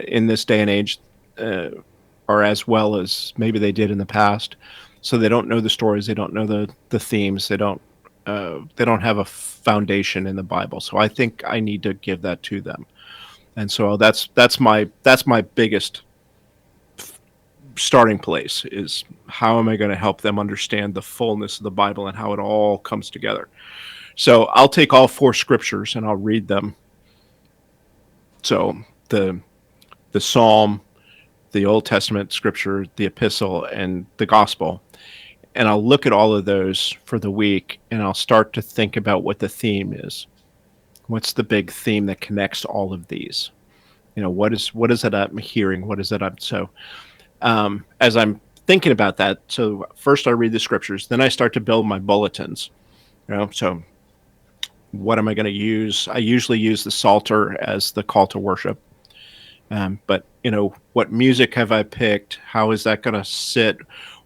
in this day and age, or as well as maybe they did in the past. So they don't know the stories, they don't know the themes, they don't have a foundation in the Bible. So I think I need to give that to them, and so that's my biggest starting place, is how am I going to help them understand the fullness of the Bible and how it all comes together. So I'll take all four scriptures and I'll read them. So the Psalm, the Old Testament scripture, the epistle, and the gospel. And I'll look at all of those for the week and I'll start to think about what the theme is. What's the big theme that connects all of these? What is it I'm hearing? What is it I'm so as I'm thinking about that, so first I read the scriptures, then I start to build my bulletins. So what am I going to use? I usually use the Psalter as the call to worship. But what music have I picked? How is that going to sit?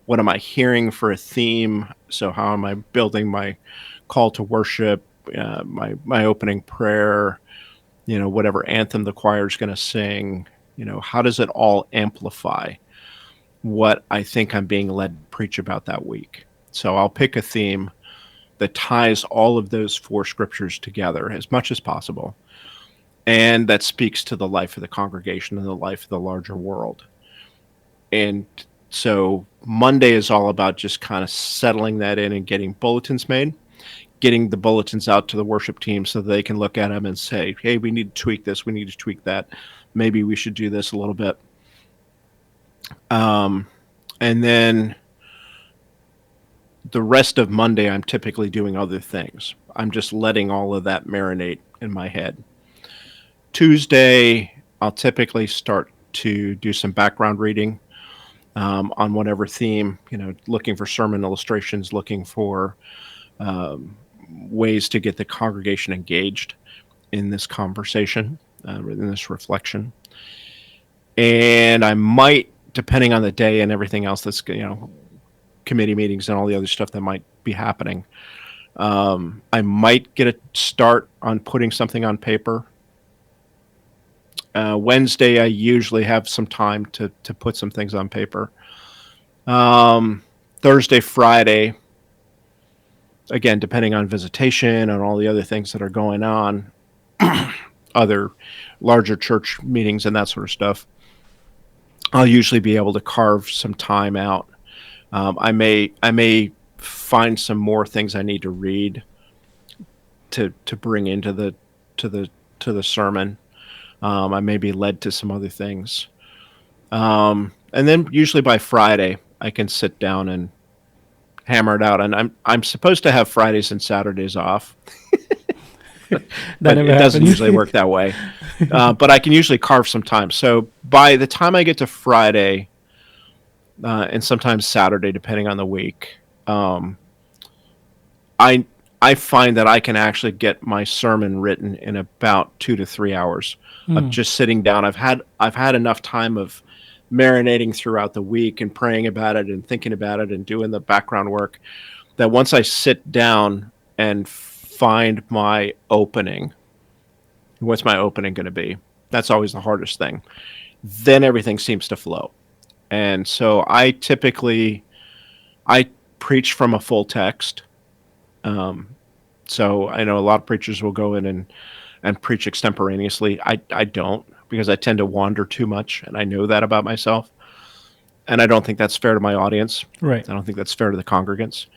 What am I hearing for a theme? So how am I building my call to worship? My opening prayer? Whatever anthem the choir is going to sing. How does it all amplify what I think I'm being led to preach about that week? So I'll pick a theme that ties all of those four scriptures together as much as possible, and that speaks to the life of the congregation and the life of the larger world. And so Monday is all about just kind of settling that in and getting bulletins made, getting the bulletins out to the worship team so that they can look at them and say, hey, we need to tweak this, we need to tweak that, maybe we should do this a little bit. And then the rest of Monday, I'm typically doing other things. I'm just letting all of that marinate in my head. Tuesday, I'll typically start to do some background reading on whatever theme, looking for sermon illustrations, looking for ways to get the congregation engaged in this conversation, in this reflection. And I might, depending on the day and everything else that's, committee meetings and all the other stuff that might be happening, I might get a start on putting something on paper. Wednesday, I usually have some time to put some things on paper. Thursday, Friday, again, depending on visitation and all the other things that are going on, other larger church meetings and that sort of stuff, I'll usually be able to carve some time out. I may find some more things I need to read to bring into the sermon. I may be led to some other things, and then usually by Friday I can sit down and hammer it out. And I'm supposed to have Fridays and Saturdays off, but it doesn't usually work that way. But I can usually carve some time. So by the time I get to Friday, and sometimes Saturday, depending on the week, I find that I can actually get my sermon written in about 2 to 3 hours of just sitting down. I've had enough time of marinating throughout the week and praying about it and thinking about it and doing the background work, that once I sit down and find my opening, what's my opening going to be? That's always the hardest thing. Then everything seems to flow. And so I preach from a full text. So I know a lot of preachers will go in and preach extemporaneously. I don't, because I tend to wander too much, and I know that about myself. And I don't think that's fair to my audience. Right. I don't think that's fair to the congregants.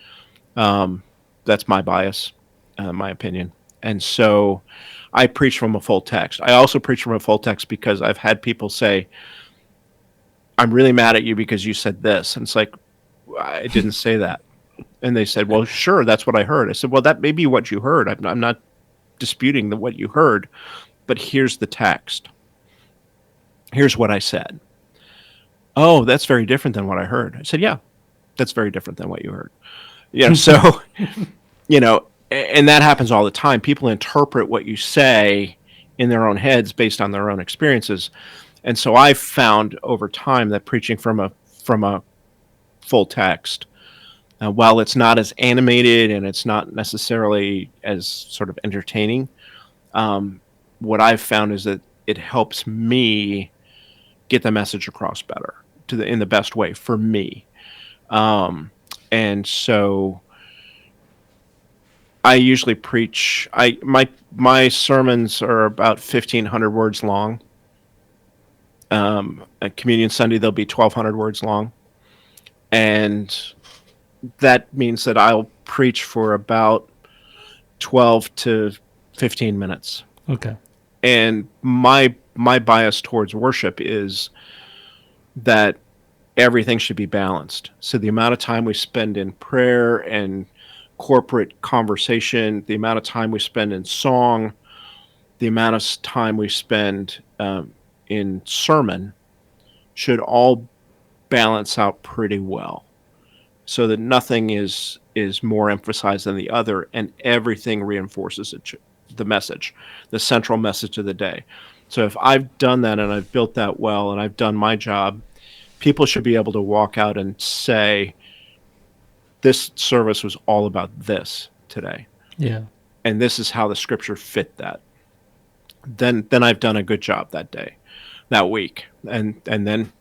That's my bias, my opinion. And so I preach from a full text. I also preach from a full text because I've had people say, I'm really mad at you because you said this. And it's like, I didn't say that. And they said, well, sure, that's what I heard. I said, well, that may be what you heard. I'm not disputing what you heard, but here's the text. Here's what I said. Oh, that's very different than what I heard. I said, yeah, that's very different than what you heard. So, and that happens all the time. People interpret what you say in their own heads based on their own experiences. And so I've found over time that preaching from a full text, while it's not as animated and it's not necessarily as sort of entertaining, what I've found is that it helps me get the message across better in the best way for me. And so I usually preach. My sermons are about 1,500 words long. At Communion Sunday, they'll be 1,200 words long, and that means that I'll preach for about 12 to 15 minutes. Okay. And my bias towards worship is that everything should be balanced. So the amount of time we spend in prayer and corporate conversation, the amount of time we spend in song, the amount of time we spend in sermon should all balance out pretty well, so that nothing is more emphasized than the other, and everything reinforces the message, the central message of the day. So if I've done that and I've built that well and I've done my job, people should be able to walk out and say, this service was all about this today. Yeah. And this is how the scripture fit that. Then I've done a good job that day, that week. And then,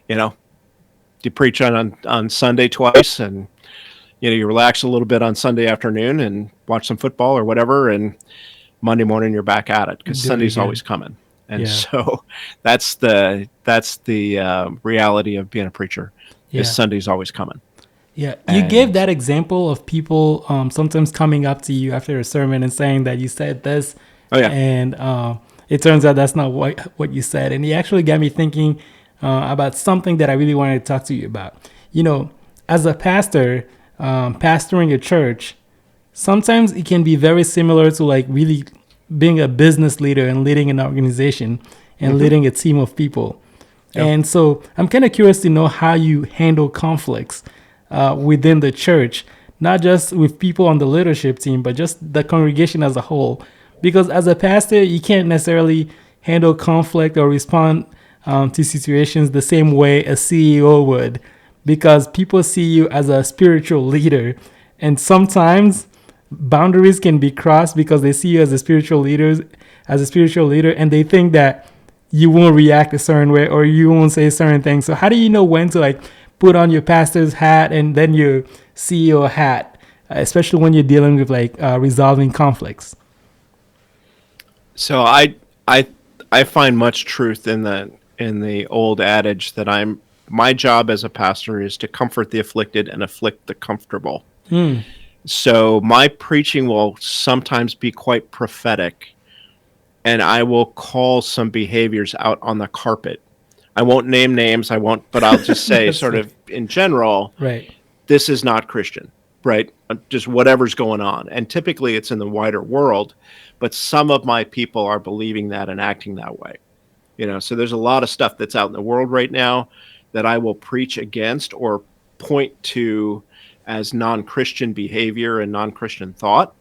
you preach on Sunday twice, and you relax a little bit on Sunday afternoon and watch some football or whatever, and Monday morning you're back at it, because Sunday's always coming. And so that's the reality of being a preacher, is Sunday's always coming. Yeah, you gave that example of people sometimes coming up to you after a sermon and saying that you said this, and it turns out that's not what you said. And it actually got me thinking about something that I really wanted to talk to you about. As a pastor, pastoring a church, sometimes it can be very similar to like really being a business leader and leading an organization and leading a team of people. Yeah. And so I'm kind of curious to know how you handle conflicts within the church, not just with people on the leadership team, but just the congregation as a whole. Because as a pastor, you can't necessarily handle conflict or respond to situations the same way a CEO would, because people see you as a spiritual leader. And sometimes boundaries can be crossed because they see you as a spiritual leader, and they think that you won't react a certain way or you won't say certain things. So how do you know when to like put on your pastor's hat and then your CEO hat, especially when you're dealing with like resolving conflicts? So I find much truth in the old adage that my job as a pastor is to comfort the afflicted and afflict the comfortable. So my preaching will sometimes be quite prophetic, and I will call some behaviors out on the carpet. I won't name names, but I'll just say sort of in general, Right. this is not Christian, right? Just whatever's going on. And typically it's in the wider world, but some of my people are believing that and acting that way. So there's a lot of stuff that's out in the world right now that I will preach against or point to as non-Christian behavior and non-Christian thought.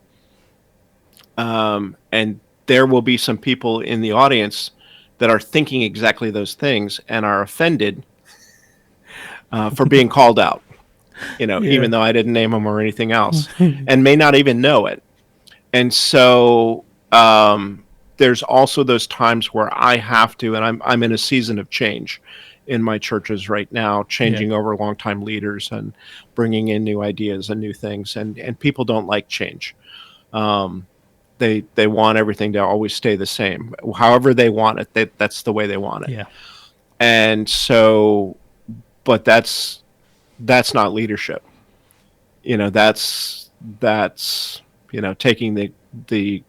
And there will be some people in the audience that are thinking exactly those things and are offended for being called out, even though I didn't name them or anything else, and may not even know it. And so there's also those times where I have to, and I'm in a season of change in my churches right now, changing over longtime leaders and bringing in new ideas and new things. And people don't like change. They want everything to always stay the same. However they want it, that's the way they want it. Yeah. And so, but that's not leadership. That's taking the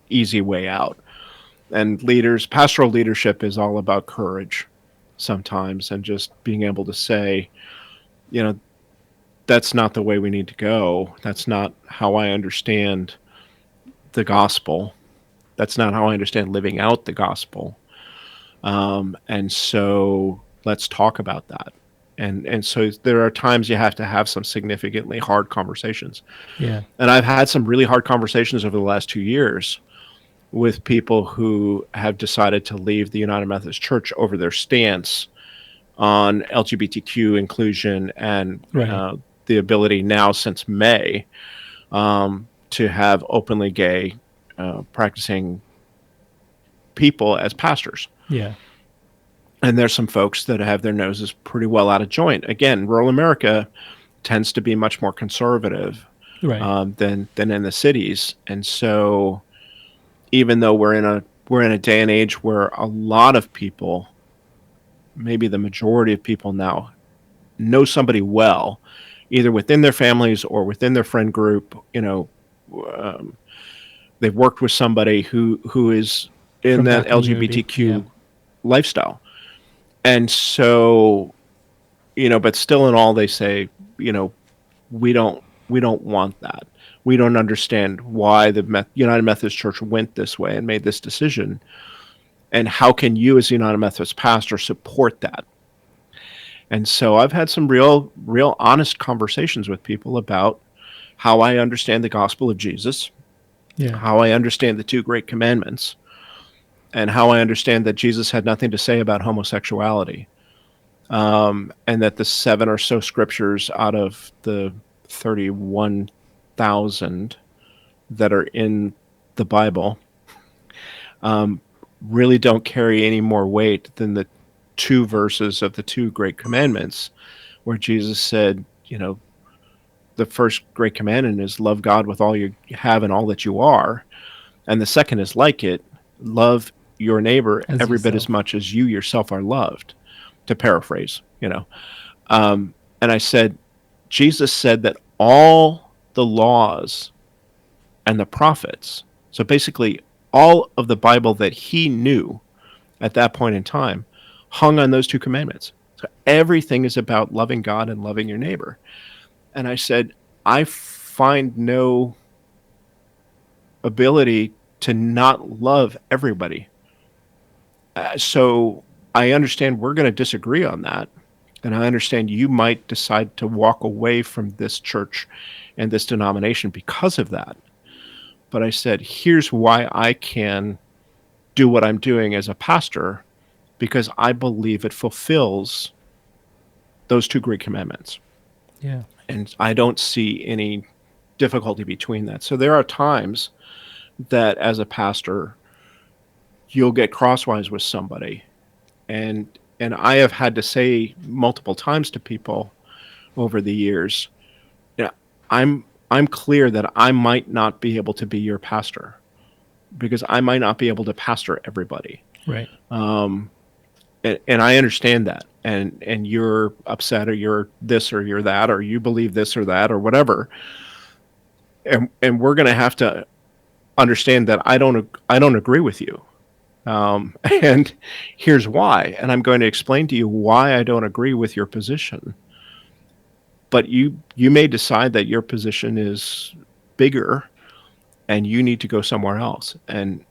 easy way out. And pastoral leadership is all about courage sometimes, and just being able to say, that's not the way we need to go. That's not how I understand the gospel. That's not how I understand living out the gospel. And so let's talk about that. And so there are times you have to have some significantly hard conversations. Yeah. And I've had some really hard conversations over the last 2 years with people who have decided to leave the United Methodist Church over their stance on LGBTQ inclusion and the ability now since May to have openly gay practicing people as pastors. Yeah. And there's some folks that have their noses pretty well out of joint. Again, rural America tends to be much more conservative than in the cities. And so even though we're in a day and age where a lot of people, maybe the majority of people now, know somebody well, either within their families or within their friend group, they've worked with somebody who is in From that LGBTQ lifestyle. And so, but still in all, they say, we don't want that. We don't understand why the United Methodist Church went this way and made this decision. And how can you as a United Methodist pastor support that? And so I've had some real honest conversations with people about how I understand the gospel of Jesus, how I understand the 2 great commandments, and how I understand that Jesus had nothing to say about homosexuality, and that the 7 or so scriptures out of the 31,000 that are in the Bible really don't carry any more weight than the 2 verses of the 2 great commandments, where Jesus said, the first great commandment is love God with all you have and all that you are. And the second is like it, love your neighbor every bit as much as you yourself are loved, to paraphrase, And I said, Jesus said that all the laws and the prophets, so basically all of the Bible that he knew at that point in time, hung on those 2 commandments. So everything is about loving God and loving your neighbor. And I said, I find no ability to not love everybody. So I understand we're going to disagree on that. And I understand you might decide to walk away from this church and this denomination because of that. But I said, here's why I can do what I'm doing as a pastor, because I believe it fulfills those two great commandments. Yeah. And I don't see any difficulty between that. So there are times that as a pastor, you'll get crosswise with somebody. And I have had to say multiple times to people over the years, yeah, I'm clear that I might not be able to be your pastor because I might not be able to pastor everybody. Right. And I understand that. And you're upset, or you're this, or you're that, or you believe this or that, or whatever. And we're going to have to understand that I don't agree with you. And here's why. And I'm going to explain to you why I don't agree with your position. But you may decide that your position is bigger and you need to go somewhere else. And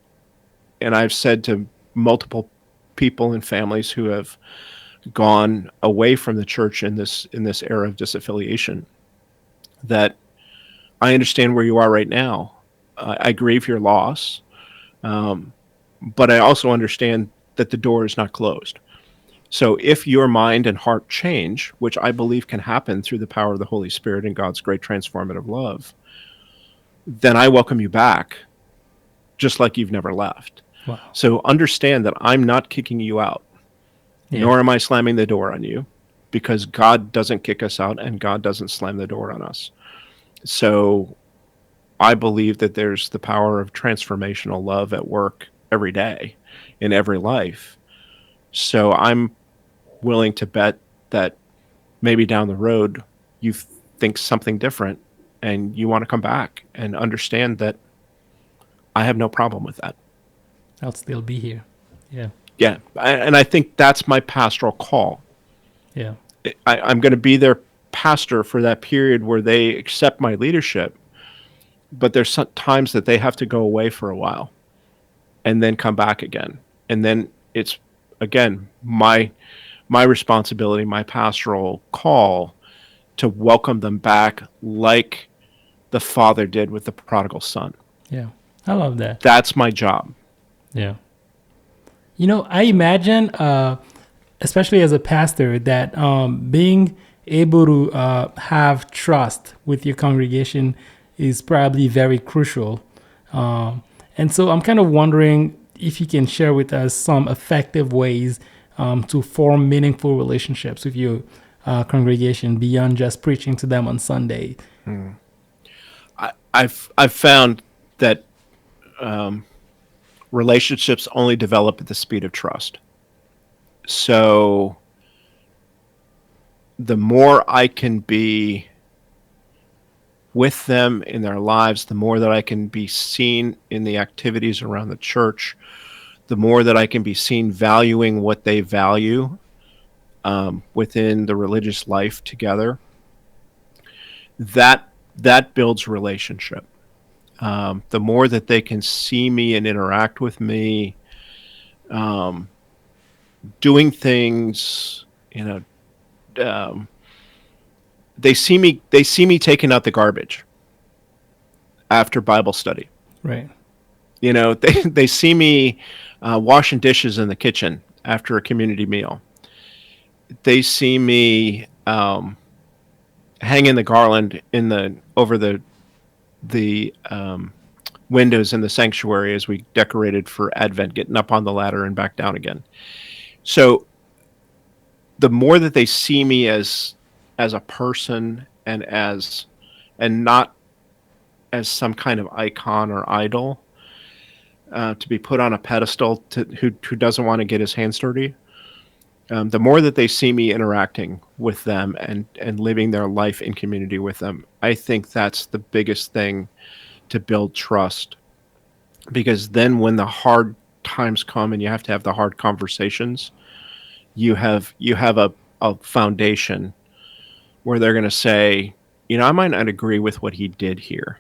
I've said to multiple people and families who have gone away from the church in this era of disaffiliation that I understand where you are right now. I grieve your loss. But I also understand that the door is not closed. So if your mind and heart change, which I believe can happen through the power of the Holy Spirit and God's great transformative love, then I welcome you back, just like you've never left. Wow. So understand that I'm not kicking you out, nor am I slamming the door on you, because God doesn't kick us out and God doesn't slam the door on us. So I believe that there's the power of transformational love at work every day in every life. So I'm willing to bet that maybe down the road you think something different and you want to come back and understand that I have no problem with that. I'll still be here. Yeah. Yeah. And I think that's my pastoral call. Yeah. I'm going to be their pastor for that period where they accept my leadership, but there's some times that they have to go away for a while and then come back again. And then it's, again, my responsibility, my pastoral call to welcome them back like the Father did with the prodigal son. Yeah. I love that. That's my job. Yeah. You know, I imagine, especially as a pastor, that being able to have trust with your congregation is probably very crucial. And so I'm kind of wondering if you can share with us some effective ways to form meaningful relationships with your congregation beyond just preaching to them on Sunday. I've found that relationships only develop at the speed of trust. So the more I can be with them in their lives, the more that I can be seen in the activities around the church, the more that I can be seen valuing what they value within the religious life together, that builds relationship. The more that they can see me and interact with me, doing things, they see me taking out the garbage after Bible study. Right. They see me washing dishes in the kitchen after a community meal. They see me hanging the garland over the windows in the sanctuary as we decorated for Advent, getting up on the ladder and back down again. So the more that they see me as a person and not as some kind of icon or idol to be put on a pedestal who doesn't want to get his hands dirty, the more that they see me interacting with them and living their life in community with them, I think that's the biggest thing to build trust. Because then when the hard times come and you have to have the hard conversations, you have a foundation where they're going to say, I might not agree with what he did here,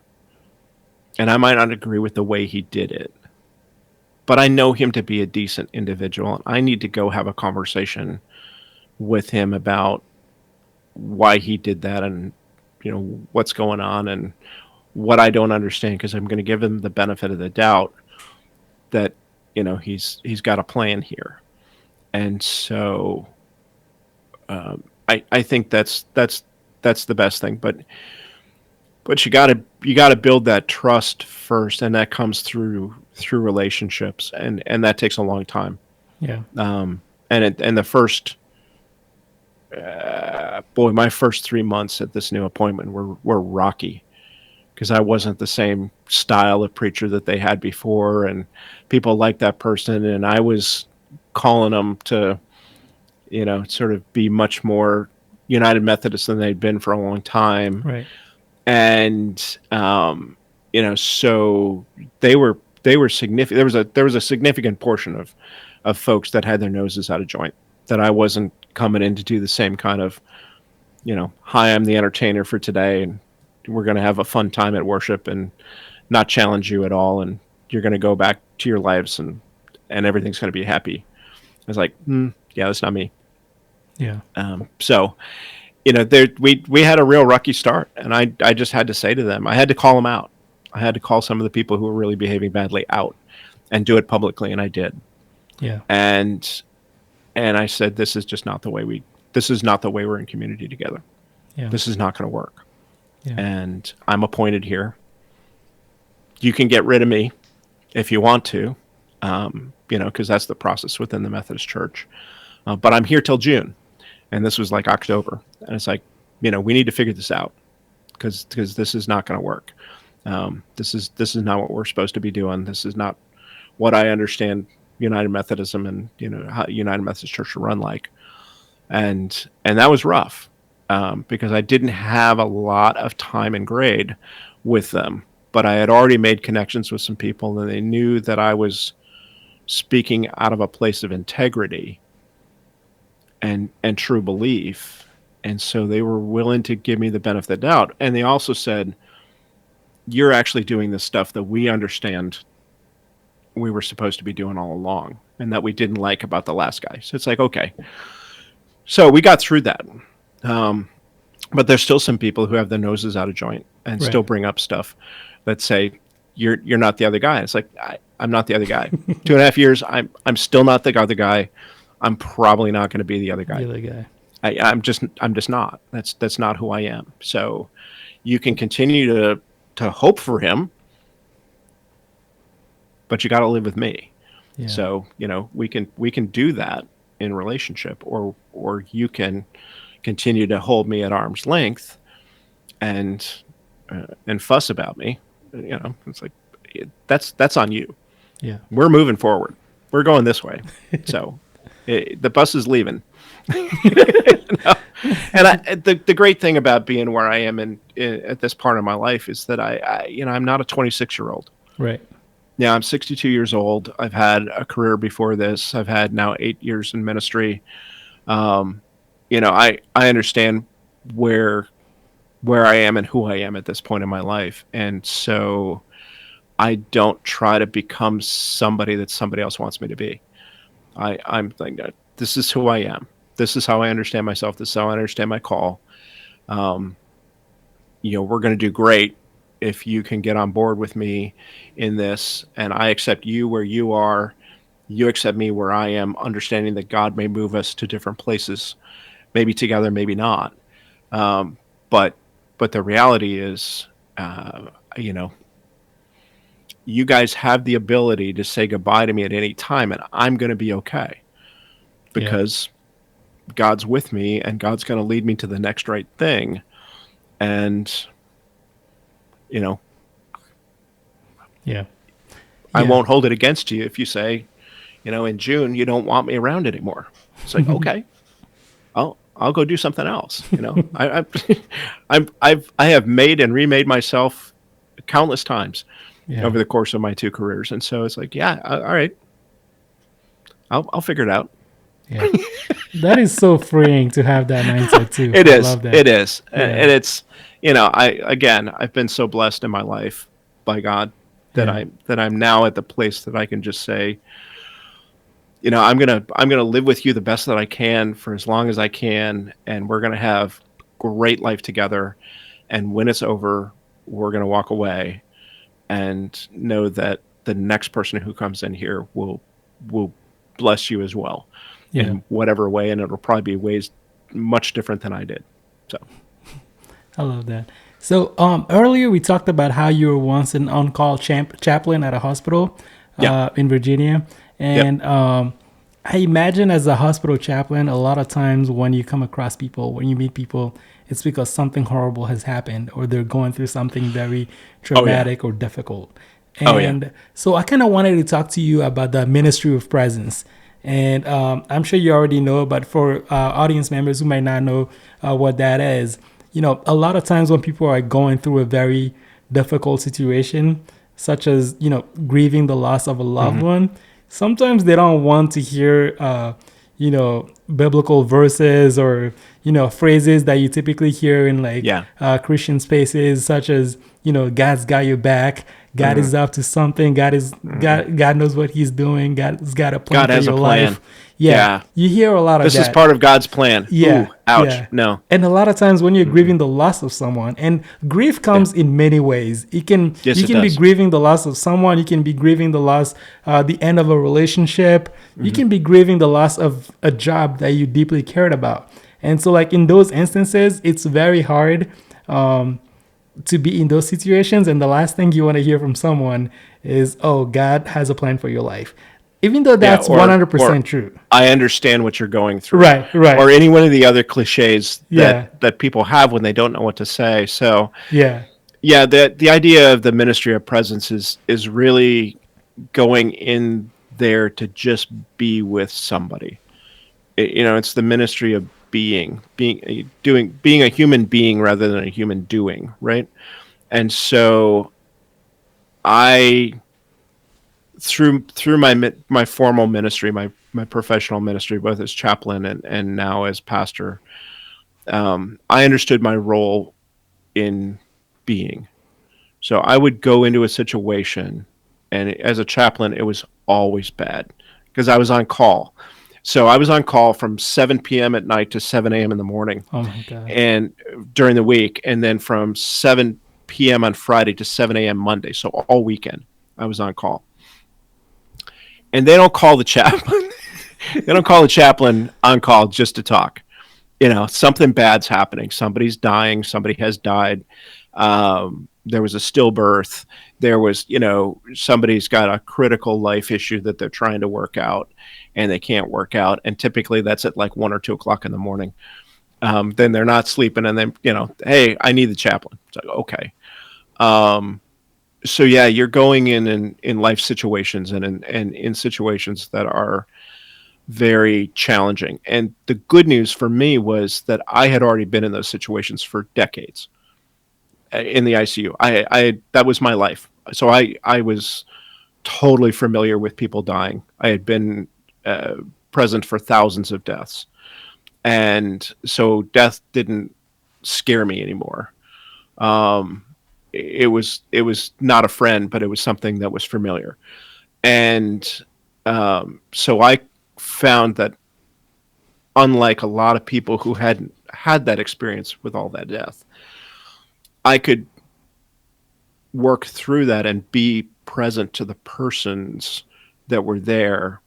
and I might not agree with the way he did it, but I know him to be a decent individual, and I need to go have a conversation with him about why he did that, and what's going on and what I don't understand, because I'm going to give him the benefit of the doubt that he's got a plan here. And so I think that's the best thing, but you got to build that trust first, and that comes through relationships, and that takes a long time. Yeah. And the first my first 3 months at this new appointment were rocky, because I wasn't the same style of preacher that they had before, and people liked that person, and I was calling them to sort of be much more United Methodist than they'd been for a long time. Right. And so they were significant. There was a significant portion of folks that had their noses out of joint, that I wasn't coming in to do the same kind of, hi, I'm the entertainer for today, and we're going to have a fun time at worship and not challenge you at all, and you're going to go back to your lives, and everything's going to be happy. I was like, yeah, that's not me. Yeah. So, we had a real rocky start, and I just had to say to them, I had to call them out. I had to call some of the people who were really behaving badly out, and do it publicly, and I did. Yeah. And I said, this is just not the way we're in community together. Yeah. This is not going to work. Yeah. And I'm appointed here. You can get rid of me if you want to, because that's the process within the Methodist Church. But I'm here till June, and this was like October, and it's like, we need to figure this out, because this is not going to work. This is not what we're supposed to be doing. This is not what I understand United Methodism and how United Methodist Church to run like, and that was rough, because I didn't have a lot of time and grade with them, but I had already made connections with some people, and they knew that I was speaking out of a place of integrity and true belief, and so they were willing to give me the benefit of the doubt. And they also said, you're actually doing the stuff that we understand we were supposed to be doing all along, and that we didn't like about the last guy. So it's like, okay. So we got through that. But there's still some people who have their noses out of joint and Right. still bring up stuff that say, you're not the other guy. It's like, I'm not the other guy. 2.5 years, I'm still not the other guy. I'm probably not going to be the other guy. The other guy. I'm just not. That's not who I am. So you can continue to hope for him, but you got to live with me. Yeah. So, we can do that in relationship, or you can continue to hold me at arm's length and fuss about me. It's like, that's on you. Yeah. We're moving forward. We're going this way. So the bus is leaving. And the great thing about being where I am at this part of my life is that I'm not a 26-year-old. Right. Yeah, I'm 62 years old. I've had a career before this. I've had now 8 years in ministry. I understand where I am and who I am at this point in my life. And so I don't try to become somebody that somebody else wants me to be. I'm like, this is who I am. This is how I understand myself. This is how I understand my call. We're going to do great if you can get on board with me in this, and I accept you where you are, you accept me where I am, understanding that God may move us to different places, maybe together, maybe not. But the reality is, you guys have the ability to say goodbye to me at any time, and I'm going to be okay, because God's with me, and God's going to lead me to the next right thing. And I won't hold it against you if you say, in June you don't want me around anymore. It's like, okay, I'll go do something else. I have made and remade myself countless times over the course of my 2 careers, and so it's like, all right, I'll figure it out. Yeah, that is so freeing to have that mindset too. It is. Love that. It is, and it's I've been so blessed in my life by God, Yeah. that I'm now at the place that I can just say, I'm gonna live with you the best that I can for as long as I can, and we're gonna have great life together. And when it's over, we're gonna walk away and know that the next person who comes in here will bless you as well Yeah. in whatever way, and it'll probably be ways much different than I did. So I love that. So earlier we talked about how you were once an on-call chaplain at a hospital yeah, in Virginia, yep, and I imagine as a hospital chaplain, a lot of times when you come across people, when you meet people, it's because something horrible has happened or they're going through something very oh yeah, traumatic or difficult. oh yeah, And so I kind of wanted to talk to you about the ministry of presence. And I'm sure you already know, but for audience members who might not know what that is, a lot of times when people are going through a very difficult situation, such as, grieving the loss of a loved hmm one, sometimes they don't want to hear, biblical verses or, phrases that you typically hear in like yeah, Christian spaces, such as, God's got your back. God hmm is up to something. hmm God knows what he's doing. God's got a plan God for has a your plan. life. Yeah. Yeah, You hear a lot of this is that. part of God's plan. Yeah, Ooh, ouch, yeah. no, And a lot of times when you're mm-mm. grieving the loss of someone, and grief Yeah, comes in many ways. yes, You it can be does. grieving the loss of someone. You can be grieving the loss, the end of a relationship. You hmm can be grieving the loss of a job that you deeply cared about. And so, like in those instances, it's very hard to be in those situations. And the last thing you want to hear from someone is, "Oh, God has a plan for your life," even though Yeah, that's or 100% true. I understand what you're going through, Right. Right. or any one of the other cliches Yeah. that people have when they don't know what to say. So Yeah. yeah, the idea of the ministry of presence is really going in there to just be with somebody. It's the ministry of being a human being rather than a human doing, right? And so I through my formal ministry, my professional ministry, both as chaplain and now as pastor, I understood my role in being. So I would go into a situation, and as a chaplain, it was always bad because I was on call. So I was on call from 7 p.m. at night to 7 a.m. in the morning, Oh my God. and during the week, and then from 7 p.m. on Friday to 7 a.m. Monday. So all weekend, I was on call. And they don't call the chaplain. They don't call the chaplain on call just to talk. Something bad's happening. Somebody's dying. Somebody has died. There was a stillbirth. There was, somebody's got a critical life issue that they're trying to work out and they can't work out. And typically that's at like 1 or 2 o'clock in the morning. Then they're not sleeping and then, hey, I need the chaplain. It's like, okay. So yeah, you're going in life situations and in situations that are very challenging. And the good news for me was that I had already been in those situations for decades in the ICU. I that was my life. So I was totally familiar with people dying. I had been present for thousands of deaths, and so death didn't scare me anymore. Um, it was not a friend, but it was something that was familiar, and so I found that unlike a lot of people who hadn't had that experience with all that death, I could work through that and be present to the persons that were there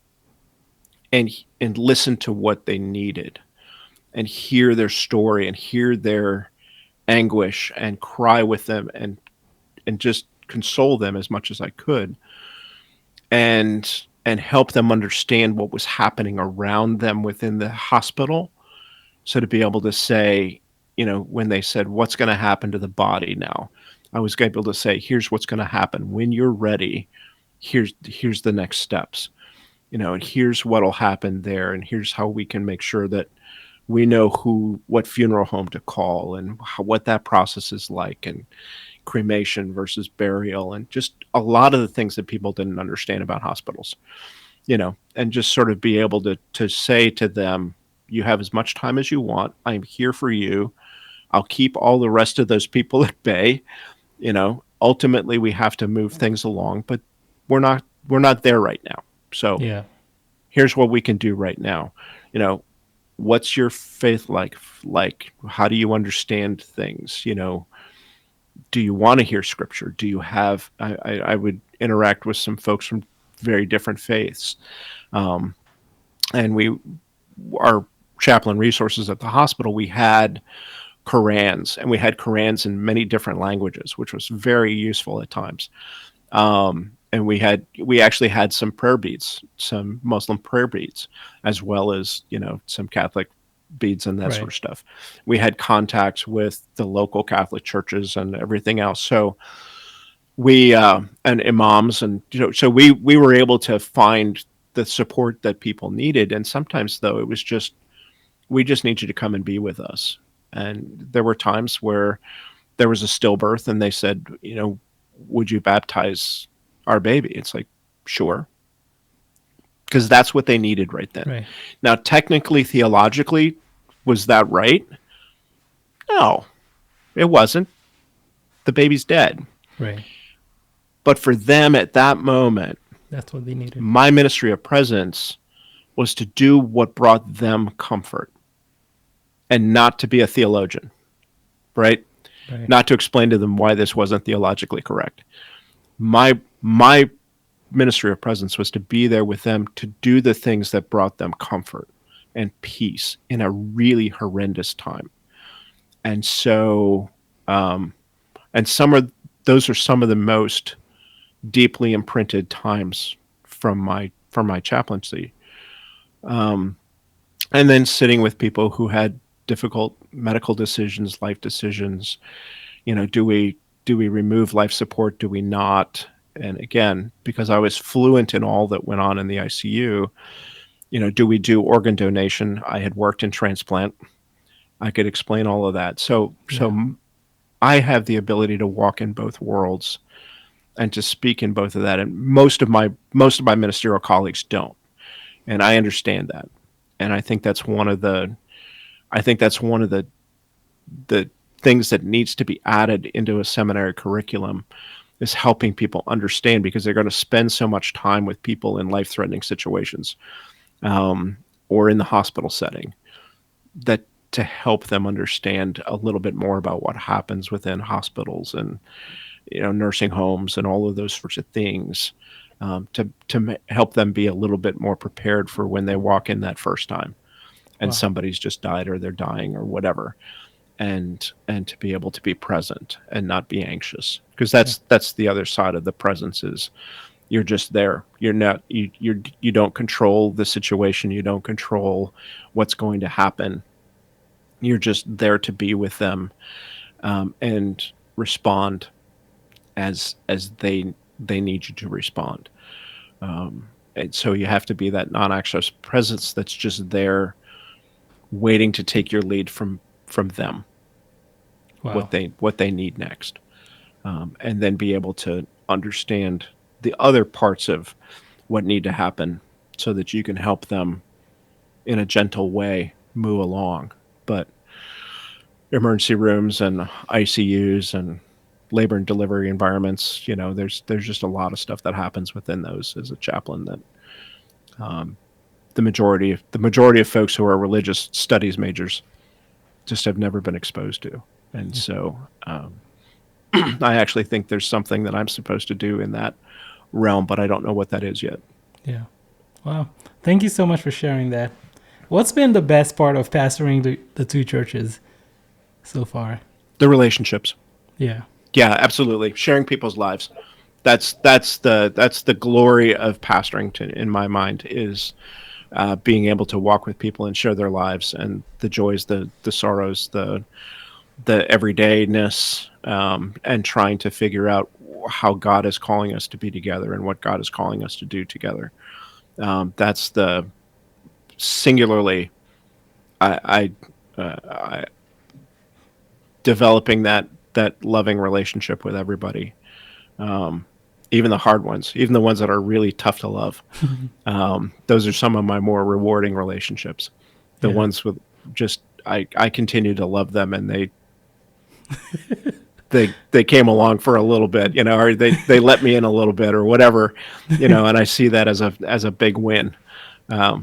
and listen to what they needed and hear their story and hear their anguish and cry with them and just console them as much as I could and help them understand what was happening around them within the hospital. So to be able to say, when they said, what's going to happen to the body now? I was able to say, here's what's going to happen. When you're ready, here's the next steps, and here's what'll happen there. And here's how we can make sure that we know what funeral home to call and what that process is like, and cremation versus burial, and just a lot of the things that people didn't understand about hospitals, and just sort of be able to say to them, you have as much time as you want. I'm here for you. I'll keep all the rest of those people at bay, ultimately we have to move things along, but we're not there right now. So Yeah. here's what we can do right now. What's your faith like? How do you understand things? Do you want to hear scripture? Do you have? I would interact with some folks from very different faiths, and our chaplain resources at the hospital, we had Qurans, and we had Qurans in many different languages, which was very useful at times. And we actually had some prayer beads, some Muslim prayer beads, as well as some Catholic beads and that sort of Right. stuff. We had contacts with the local Catholic churches and everything else. So we and imams, and so we were able to find the support that people needed. And sometimes though it was just, we just need you to come and be with us. And there were times where there was a stillbirth and they said, would you baptize our baby? It's like, sure. Because that's what they needed right then. Right. Now, technically, theologically, was that right? No, it wasn't. The baby's dead. Right. But for them at that moment, That's what they needed. my ministry of presence was to do what brought them comfort and not to be a theologian, right? Right. Not to explain to them why this wasn't theologically correct. My ministry of presence was to be there with them to do the things that brought them comfort and peace in a really horrendous time. And so, and those are some of the most deeply imprinted times from my chaplaincy. And then sitting with people who had difficult medical decisions, life decisions. Do we remove life support? Do we not? And again, because I was fluent in all that went on in the ICU, do we do organ donation? I had worked in transplant. I could explain all of that. So I have the ability to walk in both worlds and to speak in both of that. And most of my ministerial colleagues don't. And I understand that. And I think that's one of the things that needs to be added into a seminary curriculum, is helping people understand, because they're going to spend so much time with people in life-threatening situations, or in the hospital setting, that to help them understand a little bit more about what happens within hospitals and nursing homes and all of those sorts of things, to help them be a little bit more prepared for when they walk in that first time and Wow. somebody's just died or they're dying or whatever. And to be able to be present and not be anxious, because that's the other side of the presence, is you're just there. You're not you don't control the situation. You don't control what's going to happen. You're just there to be with them, and respond as they need you to respond. And so you have to be that non-anxious presence that's just there, waiting to take your lead from them. Wow. What they need next, and then be able to understand the other parts of what need to happen, so that you can help them in a gentle way move along. But emergency rooms and ICUs and labor and delivery environments, there's just a lot of stuff that happens within those as a chaplain that the majority of folks who are religious studies majors just have never been exposed to. And so I actually think there's something that I'm supposed to do in that realm, but I don't know what that is yet. Yeah. Wow. Thank you so much for sharing that. What's been the best part of pastoring the two churches so far? The relationships. Yeah. Yeah, absolutely. Sharing people's lives. That's the glory of pastoring, in my mind, is being able to walk with people and share their lives, and the joys, the sorrows, the everydayness, and trying to figure out how God is calling us to be together and what God is calling us to do together. That's the singularly, I developing that loving relationship with everybody, even the hard ones, even the ones that are really tough to love. Those are some of my more rewarding relationships. The ones with just, I continue to love them, and they came along for a little bit, or they let me in a little bit or whatever, and I see that as a big win.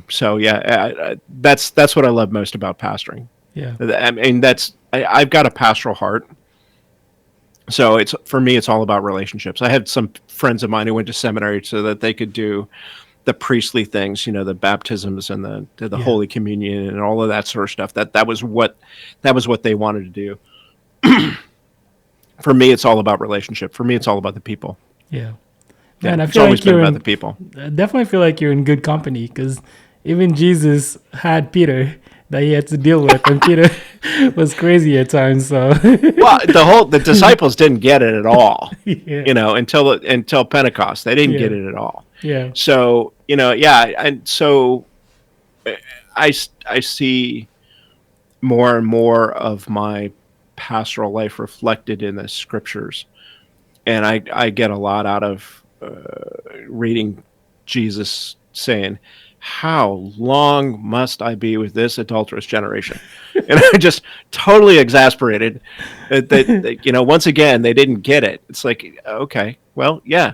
So yeah, that's what I love most about pastoring. Yeah. I mean, I've got a pastoral heart. So for me, it's all about relationships. I had some friends of mine who went to seminary so that they could do the priestly things, the baptisms and the Holy Communion and all of that sort of stuff. That was what they wanted to do. For me, it's all about relationship. For me, it's all about the people. Yeah. Man, I it's feel always like been you're about the people. I definitely feel like you're in good company, because even Jesus had Peter that he had to deal with, and Peter was crazy at times. So well, the disciples didn't get it at all. Yeah. Until Pentecost, they didn't get it at all. Yeah. So and so I see more and more of my pastoral life reflected in the scriptures, and I get a lot out of reading Jesus saying, "How long must I be with this adulterous generation?" And I just totally exasperated that once again they didn't get it. It's like, okay, well, yeah.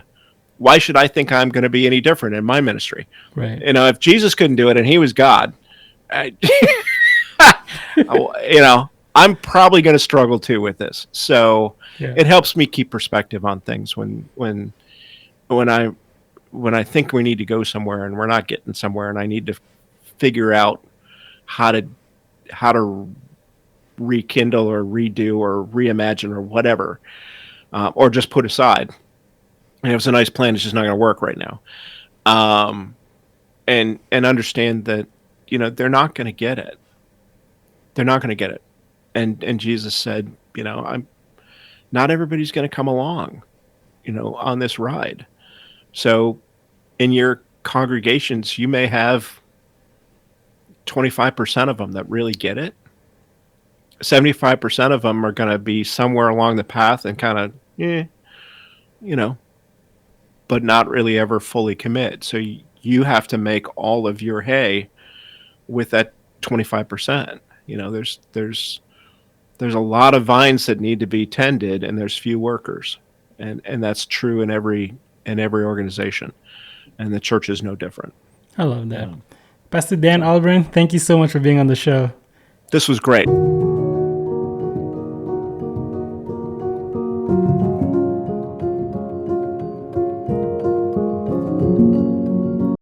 Why should I think I'm going to be any different in my ministry? Right. If Jesus couldn't do it and he was God, I'm probably going to struggle too with this. So it helps me keep perspective on things when I think we need to go somewhere and we're not getting somewhere, and I need to figure out how to rekindle or redo or reimagine or whatever, or just put aside. And if it's a nice plan, it's just not going to work right now. And understand that, they're not going to get it. They're not going to get it. And Jesus said, not everybody's going to come along, on this ride. So in your congregations, you may have 25% of them that really get it. 75% of them are going to be somewhere along the path and kind of, but not really ever fully commit. So you have to make all of your hay with that 25%. There's a lot of vines that need to be tended, and there's few workers, and that's true in every organization, and the church is no different. I love that. Pastor Dan Albrant, thank you so much for being on the show. This was great.